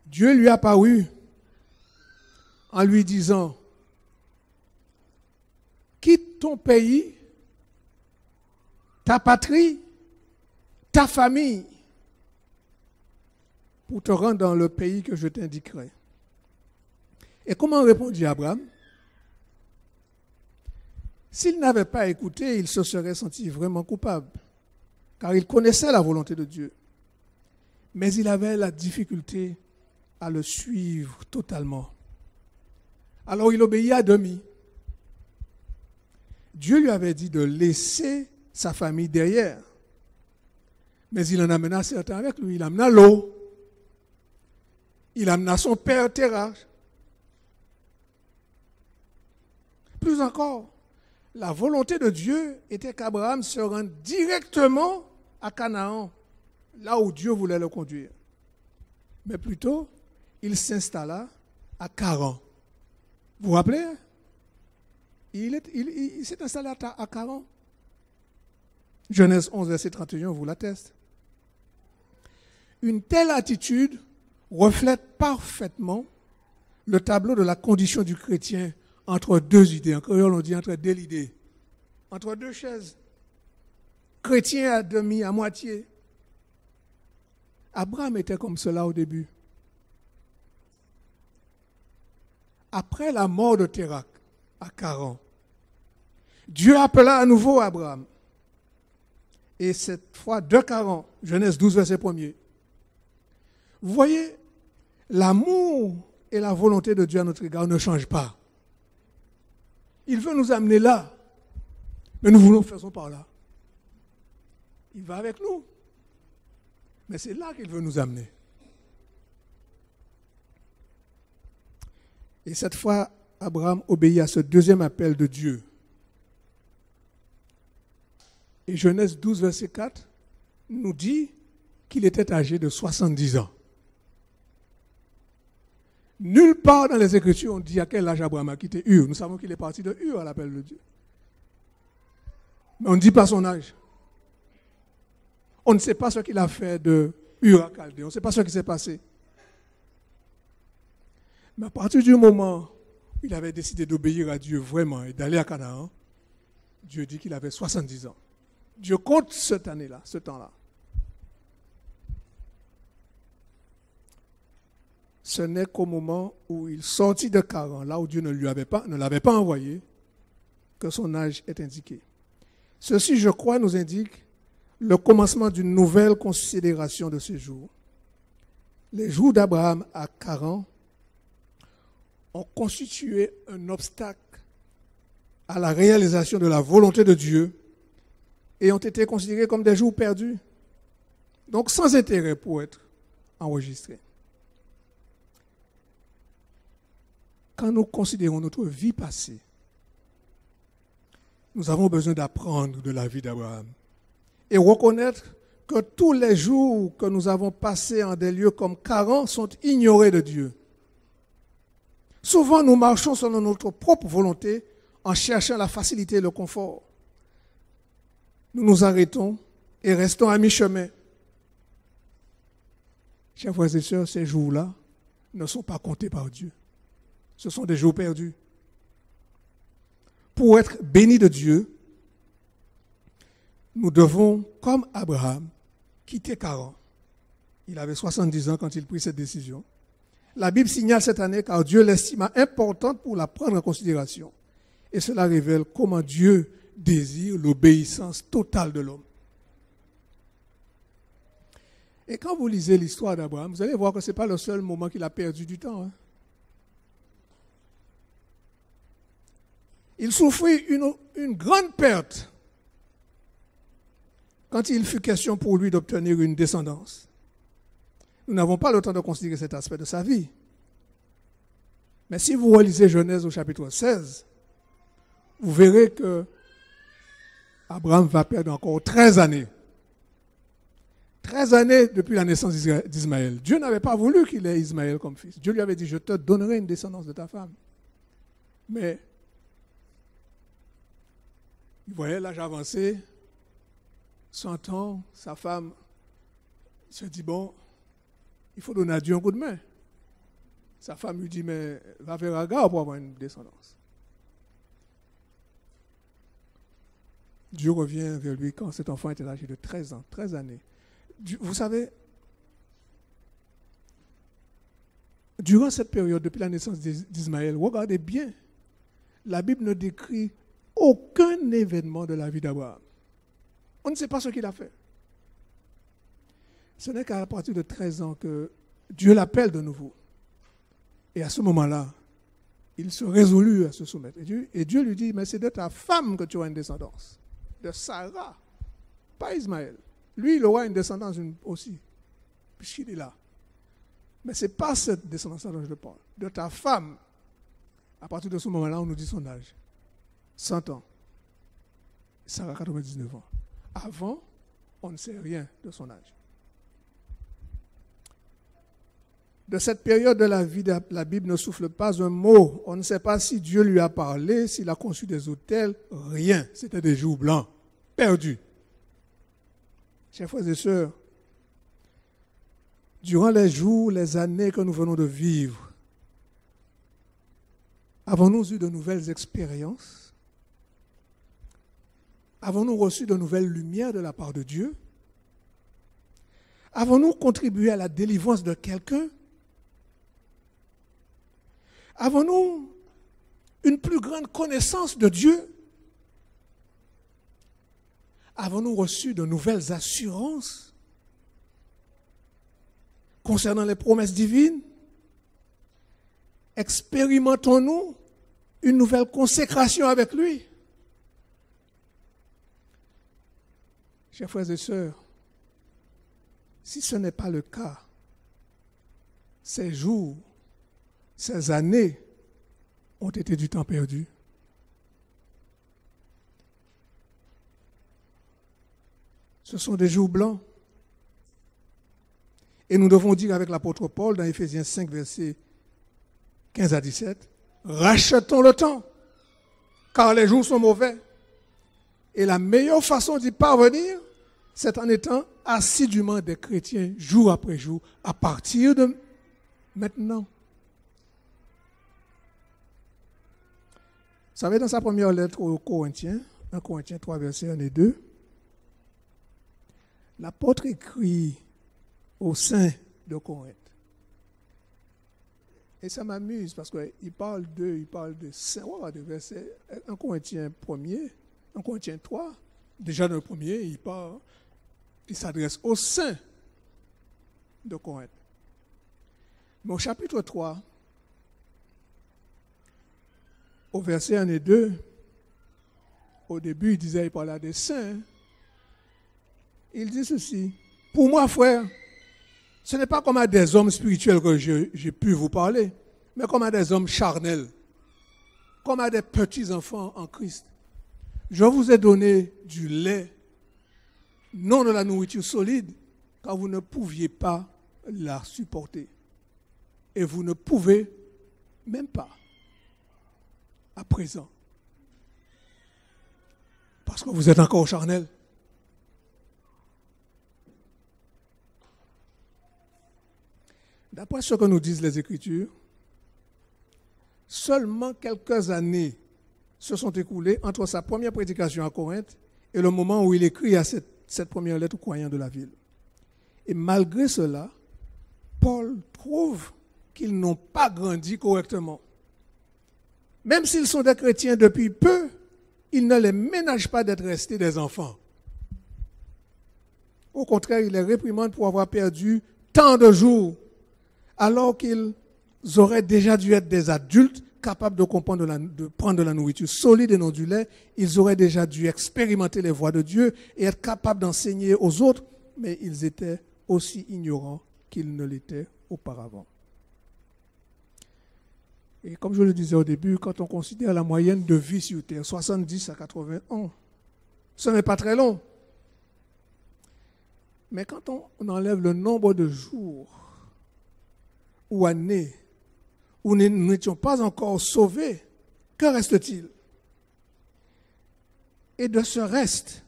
Dieu lui apparut en lui disant, quitte ton pays, ta patrie, ta famille, pour te rendre dans le pays que je t'indiquerai. Et comment répondit Abraham? S'il n'avait pas écouté, il se serait senti vraiment coupable, car il connaissait la volonté de Dieu. Mais il avait la difficulté à le suivre totalement. Alors il obéit à demi. Dieu lui avait dit de laisser sa famille derrière. Mais il en amena certains avec lui. Il amena l'eau. Il amena son père Terah. Plus encore, la volonté de Dieu était qu'Abraham se rende directement à Canaan, là où Dieu voulait le conduire. Mais plutôt, il s'installa à Charan. Vous vous rappelez? Il s'est installé à Charan. Genèse 11, verset 31 vous l'atteste. Une telle attitude reflète parfaitement le tableau de la condition du chrétien entre deux idées. En créole, on dit entre deux idées. Entre deux chaises. Chrétien à demi, à moitié. Abraham était comme cela au début. Après la mort de Térak, à Charan, Dieu appela à nouveau Abraham. Et cette fois de Charan, Genèse 12, verset 1er. Vous voyez, l'amour et la volonté de Dieu à notre égard ne changent pas. Il veut nous amener là, mais nous voulons faire son par là. Il va avec nous, mais c'est là qu'il veut nous amener. Et cette fois, Abraham obéit à ce deuxième appel de Dieu. Et Genèse 12, verset 4, nous dit qu'il était âgé de 70 ans. Nulle part dans les Écritures on dit à quel âge Abraham a quitté Ur. Nous savons qu'il est parti de Ur à l'appel de Dieu. Mais on ne dit pas son âge. On ne sait pas ce qu'il a fait de Ur à Chaldée. On ne sait pas ce qui s'est passé. Mais à partir du moment où il avait décidé d'obéir à Dieu vraiment et d'aller à Canaan, Dieu dit qu'il avait 70 ans. Dieu compte cette année-là, ce temps-là. Ce n'est qu'au moment où il sortit de Charan, là où Dieu ne l'avait pas envoyé, que son âge est indiqué. Ceci, je crois, nous indique le commencement d'une nouvelle considération de ces jours. Les jours d'Abraham à Charan ont constitué un obstacle à la réalisation de la volonté de Dieu et ont été considérés comme des jours perdus, donc sans intérêt pour être enregistrés. Quand nous considérons notre vie passée, nous avons besoin d'apprendre de la vie d'Abraham et reconnaître que tous les jours que nous avons passés en des lieux comme Charan sont ignorés de Dieu. Souvent, nous marchons selon notre propre volonté en cherchant la facilité et le confort. Nous nous arrêtons et restons à mi-chemin. Chers frères et sœurs, ces jours-là ne sont pas comptés par Dieu. Ce sont des jours perdus. Pour être bénis de Dieu, nous devons, comme Abraham, quitter Charan. Il avait 70 ans quand il prit cette décision. La Bible signale cette année car Dieu l'estima importante pour la prendre en considération. Et cela révèle comment Dieu désire l'obéissance totale de l'homme. Et quand vous lisez l'histoire d'Abraham, vous allez voir que ce n'est pas le seul moment qu'il a perdu du temps. Hein. Il souffrit une grande perte quand il fut question pour lui d'obtenir une descendance. Nous n'avons pas le temps de considérer cet aspect de sa vie. Mais si vous relisez Genèse au chapitre 16, vous verrez que Abraham va perdre encore 13 années. 13 années depuis la naissance d'Ismaël. Dieu n'avait pas voulu qu'il ait Ismaël comme fils. Dieu lui avait dit, je te donnerai une descendance de ta femme. Mais il voyait l'âge avancé, 100 ans, sa femme se dit, bon, il faut donner à Dieu un coup de main. Sa femme lui dit, mais va vers Agar pour avoir une descendance. Dieu revient vers lui quand cet enfant était âgé de 13 ans, 13 années. Vous savez, durant cette période, depuis la naissance d'Ismaël, regardez bien, la Bible ne décrit aucun événement de la vie d'Abraham. On ne sait pas ce qu'il a fait. Ce n'est qu'à partir de 13 ans que Dieu l'appelle de nouveau. Et à ce moment-là, il se résolut à se soumettre. Et Dieu lui dit, mais c'est de ta femme que tu auras une descendance. De Sarah, pas Ismaël. Lui, il aura une descendance aussi, puisqu'il est là. Mais ce n'est pas cette descendance dont je parle. De ta femme. À partir de ce moment-là, on nous dit son âge. 100 ans. Sarah, 99 ans. Avant, on ne sait rien de son âge. De cette période de la vie, la Bible ne souffle pas un mot. On ne sait pas si Dieu lui a parlé, s'il a conçu des autels. Rien. C'était des jours blancs, perdus. Chers frères et sœurs, Durant les jours, les années que nous venons de vivre, avons-nous eu de nouvelles expériences? Avons-nous reçu de nouvelles lumières de la part de Dieu? Avons-nous contribué à la délivrance de quelqu'un? Avons-nous une plus grande connaissance de Dieu? Avons-nous reçu de nouvelles assurances concernant les promesses divines? Expérimentons-nous une nouvelle consécration avec lui? Chers frères et sœurs, si ce n'est pas le cas, ces jours, ces années ont été du temps perdu. Ce sont des jours blancs. Et nous devons dire avec l'apôtre Paul dans Éphésiens 5, versets 15 à 17, « Rachetons le temps, car les jours sont mauvais. Et la meilleure façon d'y parvenir, c'est en étant assidûment des chrétiens, jour après jour, à partir de maintenant. » Vous savez, dans sa première lettre aux Corinthiens, 1 Corinthiens 3, versets 1 et 2, l'apôtre écrit au sein de Corinthe. Et ça m'amuse parce qu'il parle de 5 de versets 1 Corinthiens 1er, 1 Corinthiens 3, déjà dans le premier, il s'adresse au sein de Corinthe. Mais au chapitre 3, au verset 1 et 2, au début, il parlait des saints. Il dit ceci: pour moi, frère, ce n'est pas comme à des hommes spirituels que j'ai pu vous parler, mais comme à des hommes charnels, comme à des petits enfants en Christ. Je vous ai donné du lait, non de la nourriture solide, car vous ne pouviez pas la supporter. Et vous ne pouvez même pas à présent. Parce que vous êtes encore charnel. D'après ce que nous disent les Écritures, seulement quelques années se sont écoulées entre sa première prédication à Corinthe et le moment où il écrit à cette première lettre aux croyants de la ville. Et malgré cela, Paul trouve qu'ils n'ont pas grandi correctement. Même s'ils sont des chrétiens depuis peu, il ne les ménage pas d'être restés des enfants. Au contraire, il les réprimande pour avoir perdu tant de jours, alors qu'ils auraient déjà dû être des adultes capables de comprendre, de prendre de la nourriture solide et non du lait. Ils auraient déjà dû expérimenter les voies de Dieu et être capables d'enseigner aux autres, mais ils étaient aussi ignorants qu'ils ne l'étaient auparavant. Et comme je le disais au début, quand on considère la moyenne de vie sur Terre, 70 à 80 ans, ce n'est pas très long. Mais quand on enlève le nombre de jours ou années où nous n'étions pas encore sauvés, que reste-t-il? Et de ce reste,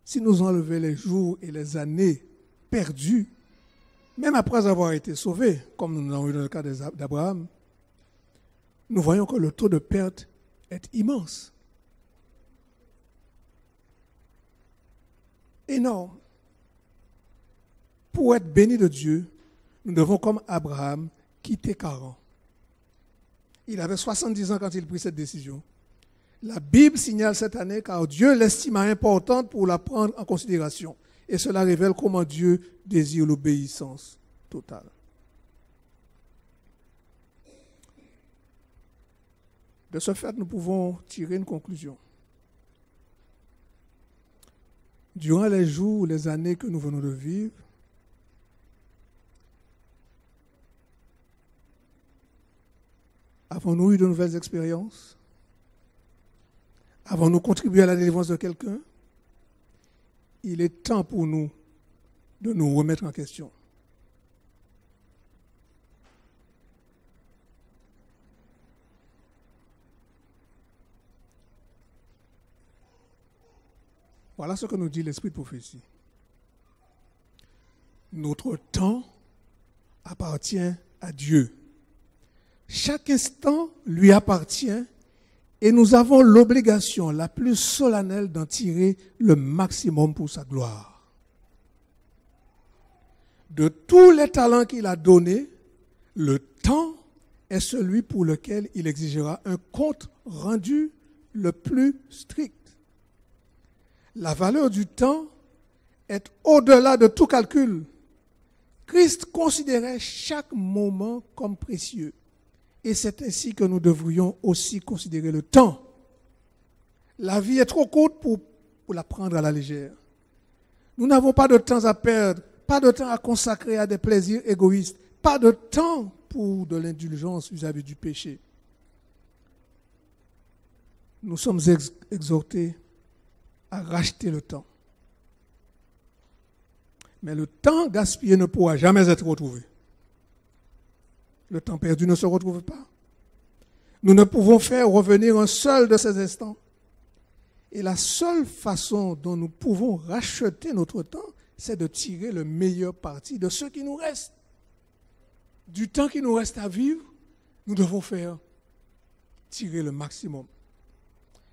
si nous enlevons les jours et les années perdues, même après avoir été sauvés, comme nous l'avons eu dans le cas d'Abraham, nous voyons que le taux de perte est immense. Énorme. Pour être bénis de Dieu, nous devons, comme Abraham, quitter Charan. Il avait 70 ans quand il prit cette décision. La Bible signale cette année car Dieu l'estima importante pour la prendre en considération. Et cela révèle comment Dieu désire l'obéissance totale. De ce fait, nous pouvons tirer une conclusion. Durant les jours, les années que nous venons de vivre, avons-nous eu de nouvelles expériences? Avons-nous contribué à la délivrance de quelqu'un? Il est temps pour nous de nous remettre en question. Voilà ce que nous dit l'esprit de prophétie. Notre temps appartient à Dieu. Chaque instant lui appartient et nous avons l'obligation la plus solennelle d'en tirer le maximum pour sa gloire. De tous les talents qu'il a donnés, le temps est celui pour lequel il exigera un compte rendu le plus strict. La valeur du temps est au-delà de tout calcul. Christ considérait chaque moment comme précieux. Et c'est ainsi que nous devrions aussi considérer le temps. La vie est trop courte pour la prendre à la légère. Nous n'avons pas de temps à perdre, pas de temps à consacrer à des plaisirs égoïstes, pas de temps pour de l'indulgence vis-à-vis du péché. Nous sommes exhortés à racheter le temps. Mais le temps gaspillé ne pourra jamais être retrouvé. Le temps perdu ne se retrouve pas. Nous ne pouvons faire revenir un seul de ces instants. Et la seule façon dont nous pouvons racheter notre temps, c'est de tirer le meilleur parti de ce qui nous reste. Du temps qui nous reste à vivre, nous devons faire tirer le maximum.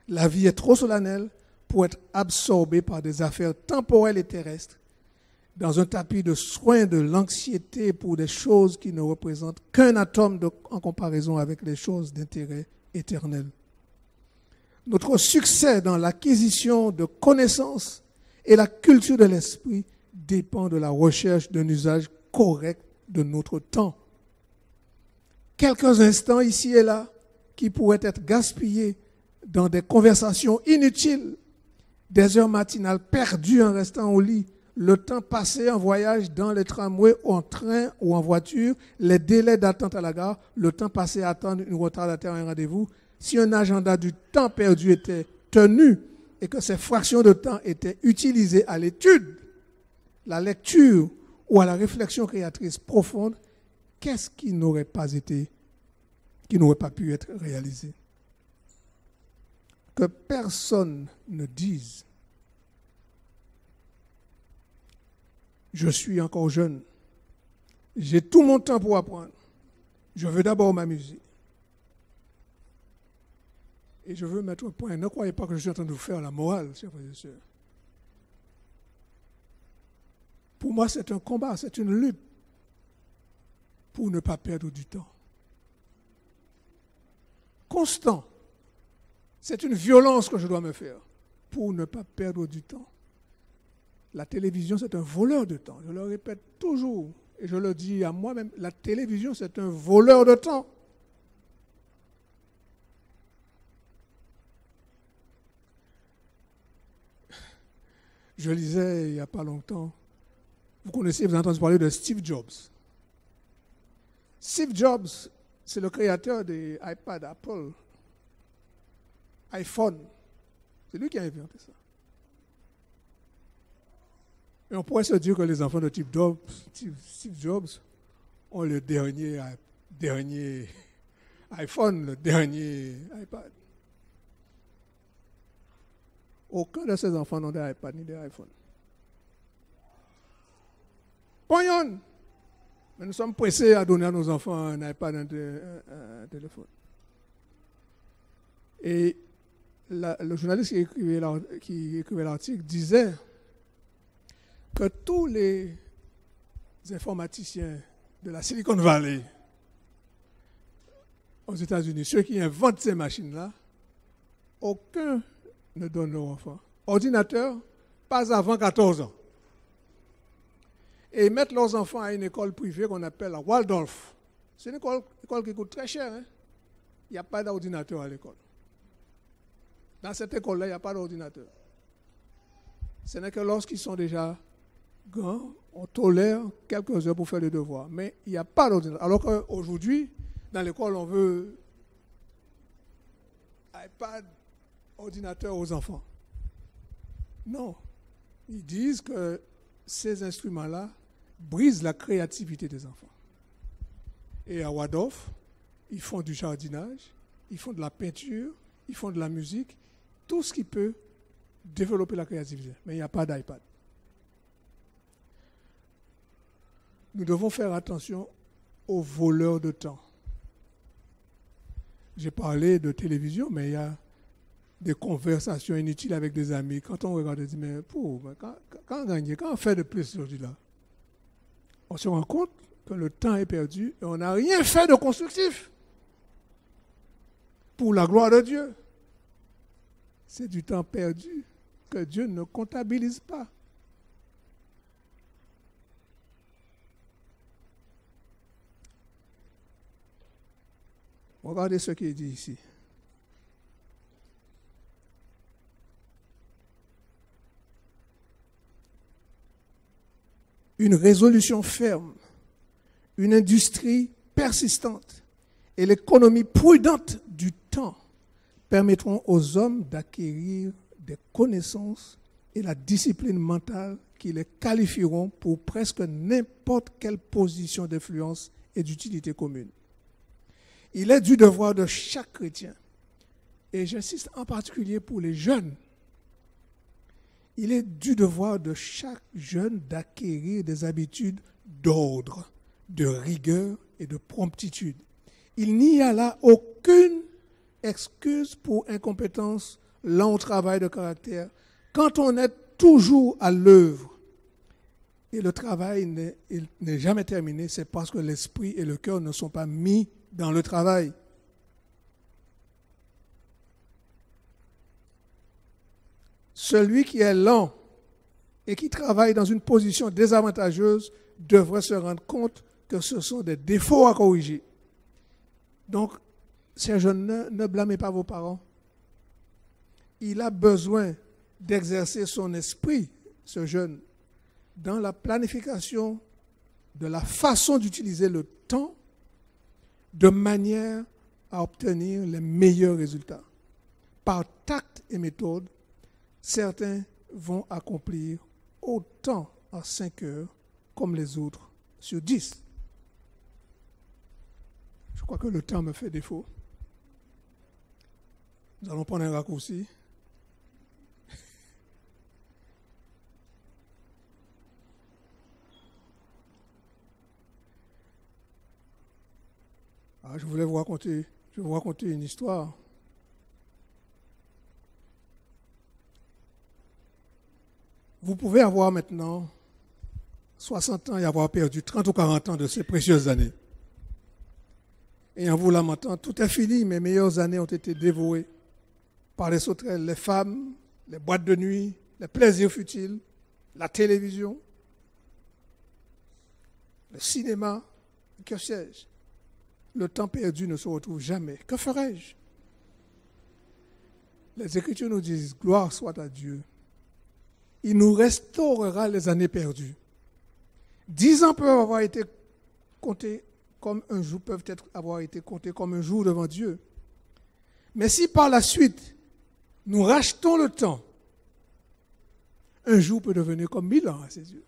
La vie est trop solennelle pour être absorbée par des affaires temporelles et terrestres, dans un tapis de soins de l'anxiété pour des choses qui ne représentent qu'un atome en comparaison avec les choses d'intérêt éternel. Notre succès dans l'acquisition de connaissances et la culture de l'esprit dépend de la recherche d'un usage correct de notre temps. Quelques instants ici et là qui pourraient être gaspillés dans des conversations inutiles, des heures matinales perdues en restant au lit, le temps passé en voyage dans les tramways, en train ou en voiture, les délais d'attente à la gare, le temps passé à attendre une retardataire à un rendez-vous. Si un agenda du temps perdu était tenu et que ces fractions de temps étaient utilisées à l'étude, la lecture ou à la réflexion créatrice profonde, qu'est-ce qui n'aurait pas pu être réalisé? Que personne ne dise « Je suis encore jeune, j'ai tout mon temps pour apprendre, je veux d'abord m'amuser. » Et je veux mettre un point, ne croyez pas que je suis en train de vous faire la morale, chers frères et sœurs. Pour moi, c'est un combat, c'est une lutte pour ne pas perdre du temps. Constant. C'est une violence que je dois me faire pour ne pas perdre du temps. La télévision, c'est un voleur de temps. Je le répète toujours et je le dis à moi-même. La télévision, c'est un voleur de temps. Je lisais il n'y a pas longtemps, vous connaissez, vous avez entendu parler de Steve Jobs. Steve Jobs, c'est le créateur des iPad, Apple, iPhone. C'est lui qui a inventé ça. Et on pourrait se dire que les enfants de Steve Jobs ont le dernier iPhone, le dernier iPad. Aucun de ces enfants n'ont des iPad ni des iPhones. Pognon! Mais nous sommes pressés à donner à nos enfants un iPad, un téléphone. Et le journaliste qui écrivait l'article disait que tous les informaticiens de la Silicon Valley aux États-Unis, ceux qui inventent ces machines-là, aucun ne donne leurs enfants ordinateur pas avant 14 ans. Et ils mettent leurs enfants à une école privée qu'on appelle la Waldorf. C'est une école qui coûte très cher. Hein? Il n'y a pas d'ordinateur à l'école. Dans cette école-là, il n'y a pas d'ordinateur. Ce n'est que lorsqu'ils sont déjà grands, on tolère quelques heures pour faire les devoirs. Mais il n'y a pas d'ordinateur. Alors qu'aujourd'hui, dans l'école, on veut iPad, ordinateur aux enfants. Non. Ils disent que ces instruments-là brisent la créativité des enfants. Et à Waldorf, ils font du jardinage, ils font de la peinture, ils font de la musique, tout ce qui peut développer la créativité. Mais il n'y a pas d'iPad. Nous devons faire attention aux voleurs de temps. J'ai parlé de télévision, mais il y a des conversations inutiles avec des amis. Quand on regarde, on dit, mais quand on fait de plus aujourd'hui là, on se rend compte que le temps est perdu et on n'a rien fait de constructif pour la gloire de Dieu. C'est du temps perdu que Dieu ne comptabilise pas. Regardez ce qui est dit ici. Une résolution ferme, une industrie persistante et l'économie prudente du temps permettront aux hommes d'acquérir des connaissances et la discipline mentale qui les qualifieront pour presque n'importe quelle position d'influence et d'utilité commune. Il est du devoir de chaque chrétien, et j'insiste en particulier pour les jeunes, il est du devoir de chaque jeune d'acquérir des habitudes d'ordre, de rigueur et de promptitude. Il n'y a là aucune excuse pour incompétence, lent travail de caractère. Quand on est toujours à l'œuvre et le travail n'est jamais terminé, c'est parce que l'esprit et le cœur ne sont pas mis dans le travail. Celui qui est lent et qui travaille dans une position désavantageuse devrait se rendre compte que ce sont des défauts à corriger. Donc, ces jeunes, ne blâmez pas vos parents. Il a besoin d'exercer son esprit, ce jeune, dans la planification de la façon d'utiliser le temps de manière à obtenir les meilleurs résultats. Par tact et méthode, certains vont accomplir autant en 5 heures comme les autres sur 10. Je crois que le temps me fait défaut. Nous allons prendre un raccourci. Je voulais vous raconter une histoire. Vous pouvez avoir maintenant 60 ans et avoir perdu 30 ou 40 ans de ces précieuses années. Et en vous lamentant, tout est fini, mes meilleures années ont été dévorées par les sauterelles, les femmes, les boîtes de nuit, les plaisirs futiles, la télévision, le cinéma, que sais-je. Le temps perdu ne se retrouve jamais. Que ferais-je? Les Écritures nous disent, gloire soit à Dieu. Il nous restaurera les années perdues. 10 ans peuvent avoir été comptés comme un jour, avoir été comptés comme un jour devant Dieu. Mais si par la suite, nous rachetons le temps, un jour peut devenir comme 1000 ans à ses yeux.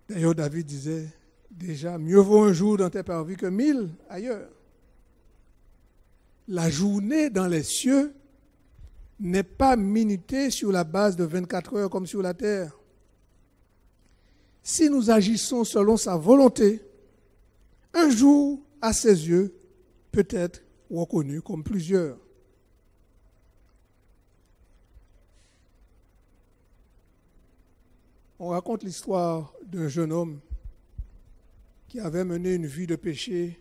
D'ailleurs, David disait déjà, mieux vaut un jour dans tes parvis que 1000 ailleurs. La journée dans les cieux n'est pas minutée sur la base de 24 heures comme sur la terre. Si nous agissons selon sa volonté, un jour, à ses yeux, peut être reconnu comme plusieurs. On raconte l'histoire d'un jeune homme qui avait mené une vie de péché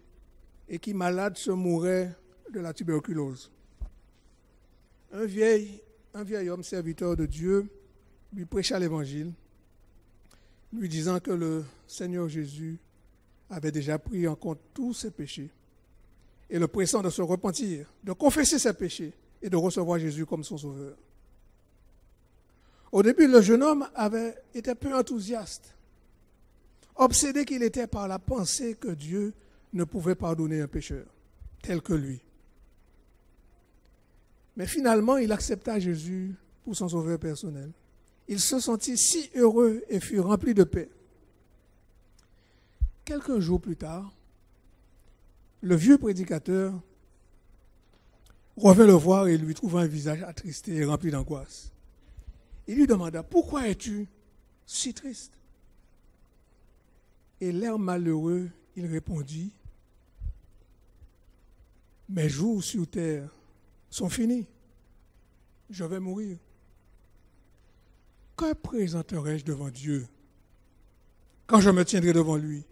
et qui, malade, se mourait de la tuberculose. Un vieil homme serviteur de Dieu lui prêcha l'évangile, lui disant que le Seigneur Jésus avait déjà pris en compte tous ses péchés et le pressant de se repentir, de confesser ses péchés et de recevoir Jésus comme son sauveur. Au début, le jeune homme était peu enthousiaste, obsédé qu'il était par la pensée que Dieu ne pouvait pardonner un pécheur tel que lui. Mais finalement, il accepta Jésus pour son sauveur personnel. Il se sentit si heureux et fut rempli de paix. Quelques jours plus tard, le vieux prédicateur revint le voir et lui trouva un visage attristé et rempli d'angoisse. Il lui demanda, pourquoi es-tu si triste? Et l'air malheureux, il répondit, mes jours sur terre sont finis. Je vais mourir. Que présenterai-je devant Dieu quand je me tiendrai devant lui?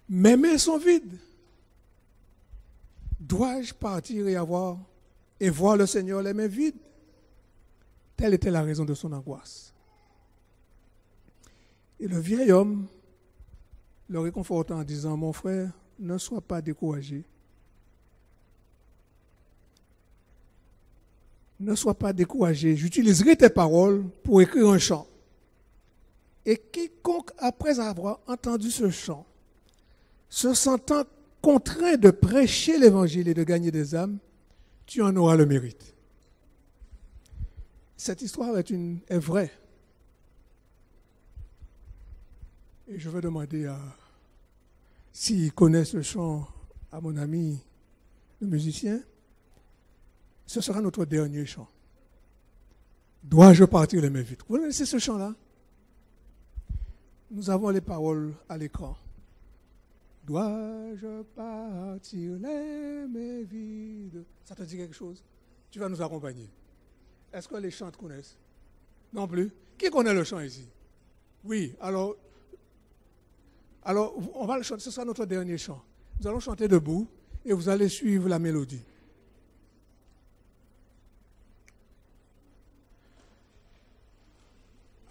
Mes mains sont vides. Dois-je partir et voir le Seigneur les mains vides? Telle était la raison de son angoisse. Et le vieil homme le réconforta en disant, mon frère, ne sois pas découragé. Ne sois pas découragé. J'utiliserai tes paroles pour écrire un chant. Et quiconque, après avoir entendu ce chant, se sentant contraint de prêcher l'évangile et de gagner des âmes, tu en auras le mérite. Cette histoire est vraie. Et je vais demander s'il connaît ce chant à mon ami, le musicien. Ce sera notre dernier chant. Dois-je partir les mains vides? Vous connaissez ce chant-là? Nous avons les paroles à l'écran. Dois-je partir les mains vides? Ça te dit quelque chose? Tu vas nous accompagner. Est-ce que les chants te connaissent? Non plus? Qui connaît le chant ici? Oui, alors on va le chanter. Ce sera notre dernier chant. Nous allons chanter debout et vous allez suivre la mélodie.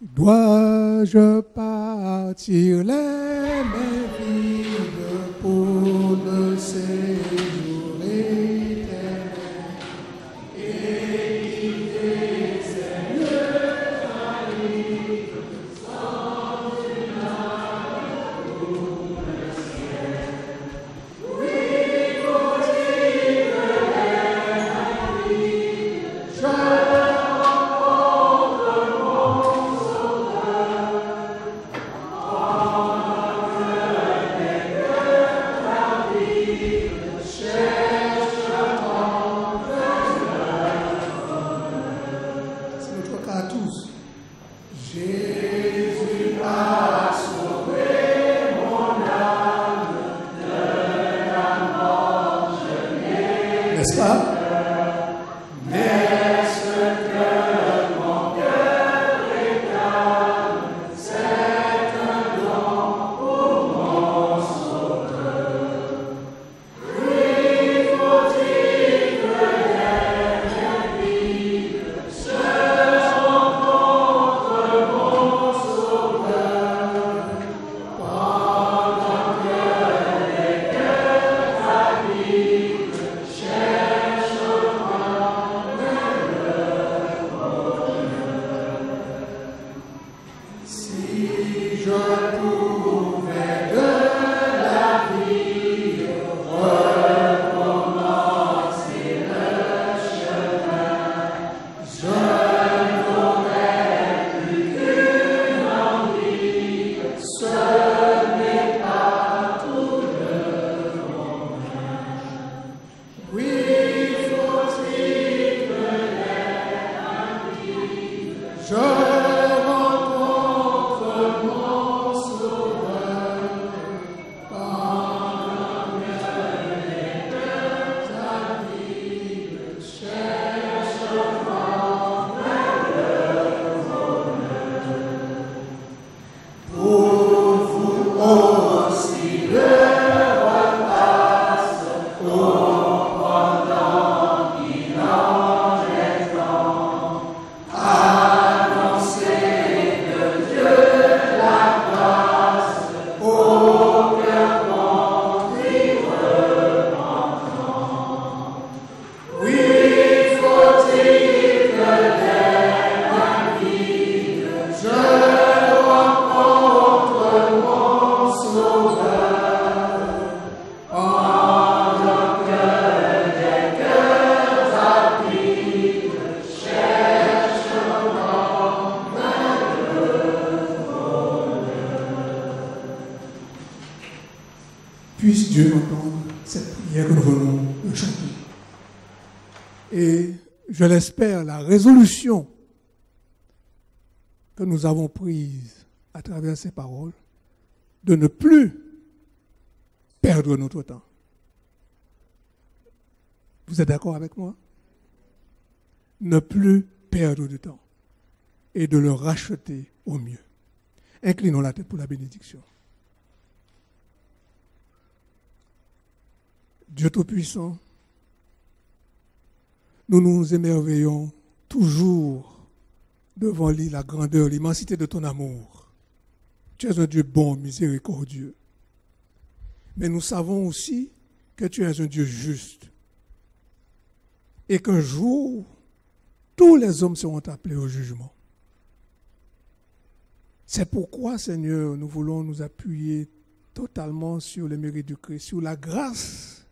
Dois-je partir les mains vides pour le séjour éternel et quitter ces lieux arides sans une âme pour le ciel? Oui, continue la vie, je n'est-ce pas? Mais ce que mon cœur réclame, c'est un don pour mon sauveur. Oui, faut-il que les vides se rencontrent mon sauveur, pendant que les cœurs avides si je pouvais de la vie recommencer le chemin, je n'aurais plus qu'une envie, ce n'est pas tout de mon âge. Oui, faut-il que les amis, je puisse Dieu entendre cette prière que nous venons de chanter. Et je l'espère, la résolution que nous avons prise à travers ces paroles, de ne plus perdre notre temps. Vous êtes d'accord avec moi? Ne plus perdre du temps et de le racheter au mieux. Inclinons la tête pour la bénédiction. Dieu Tout-Puissant, nous nous émerveillons toujours devant lui la grandeur, l'immensité de ton amour. Tu es un Dieu bon, miséricordieux. Mais nous savons aussi que tu es un Dieu juste. Et qu'un jour, tous les hommes seront appelés au jugement. C'est pourquoi, Seigneur, nous voulons nous appuyer totalement sur le mérite du Christ, sur la grâce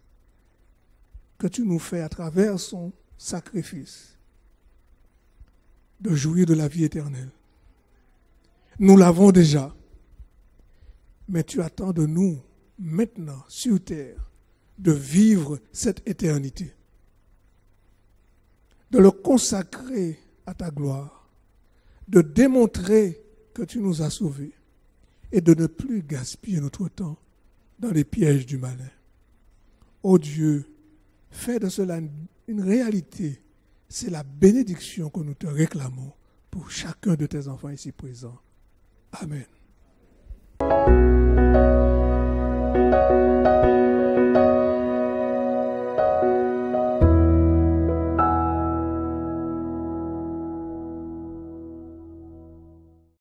que tu nous fais à travers son sacrifice, de jouir de la vie éternelle. Nous l'avons déjà, mais tu attends de nous, maintenant, sur terre, de vivre cette éternité, de le consacrer à ta gloire, de démontrer que tu nous as sauvés et de ne plus gaspiller notre temps dans les pièges du malin. Ô Dieu, fais de cela une réalité. C'est la bénédiction que nous te réclamons pour chacun de tes enfants ici présents. Amen.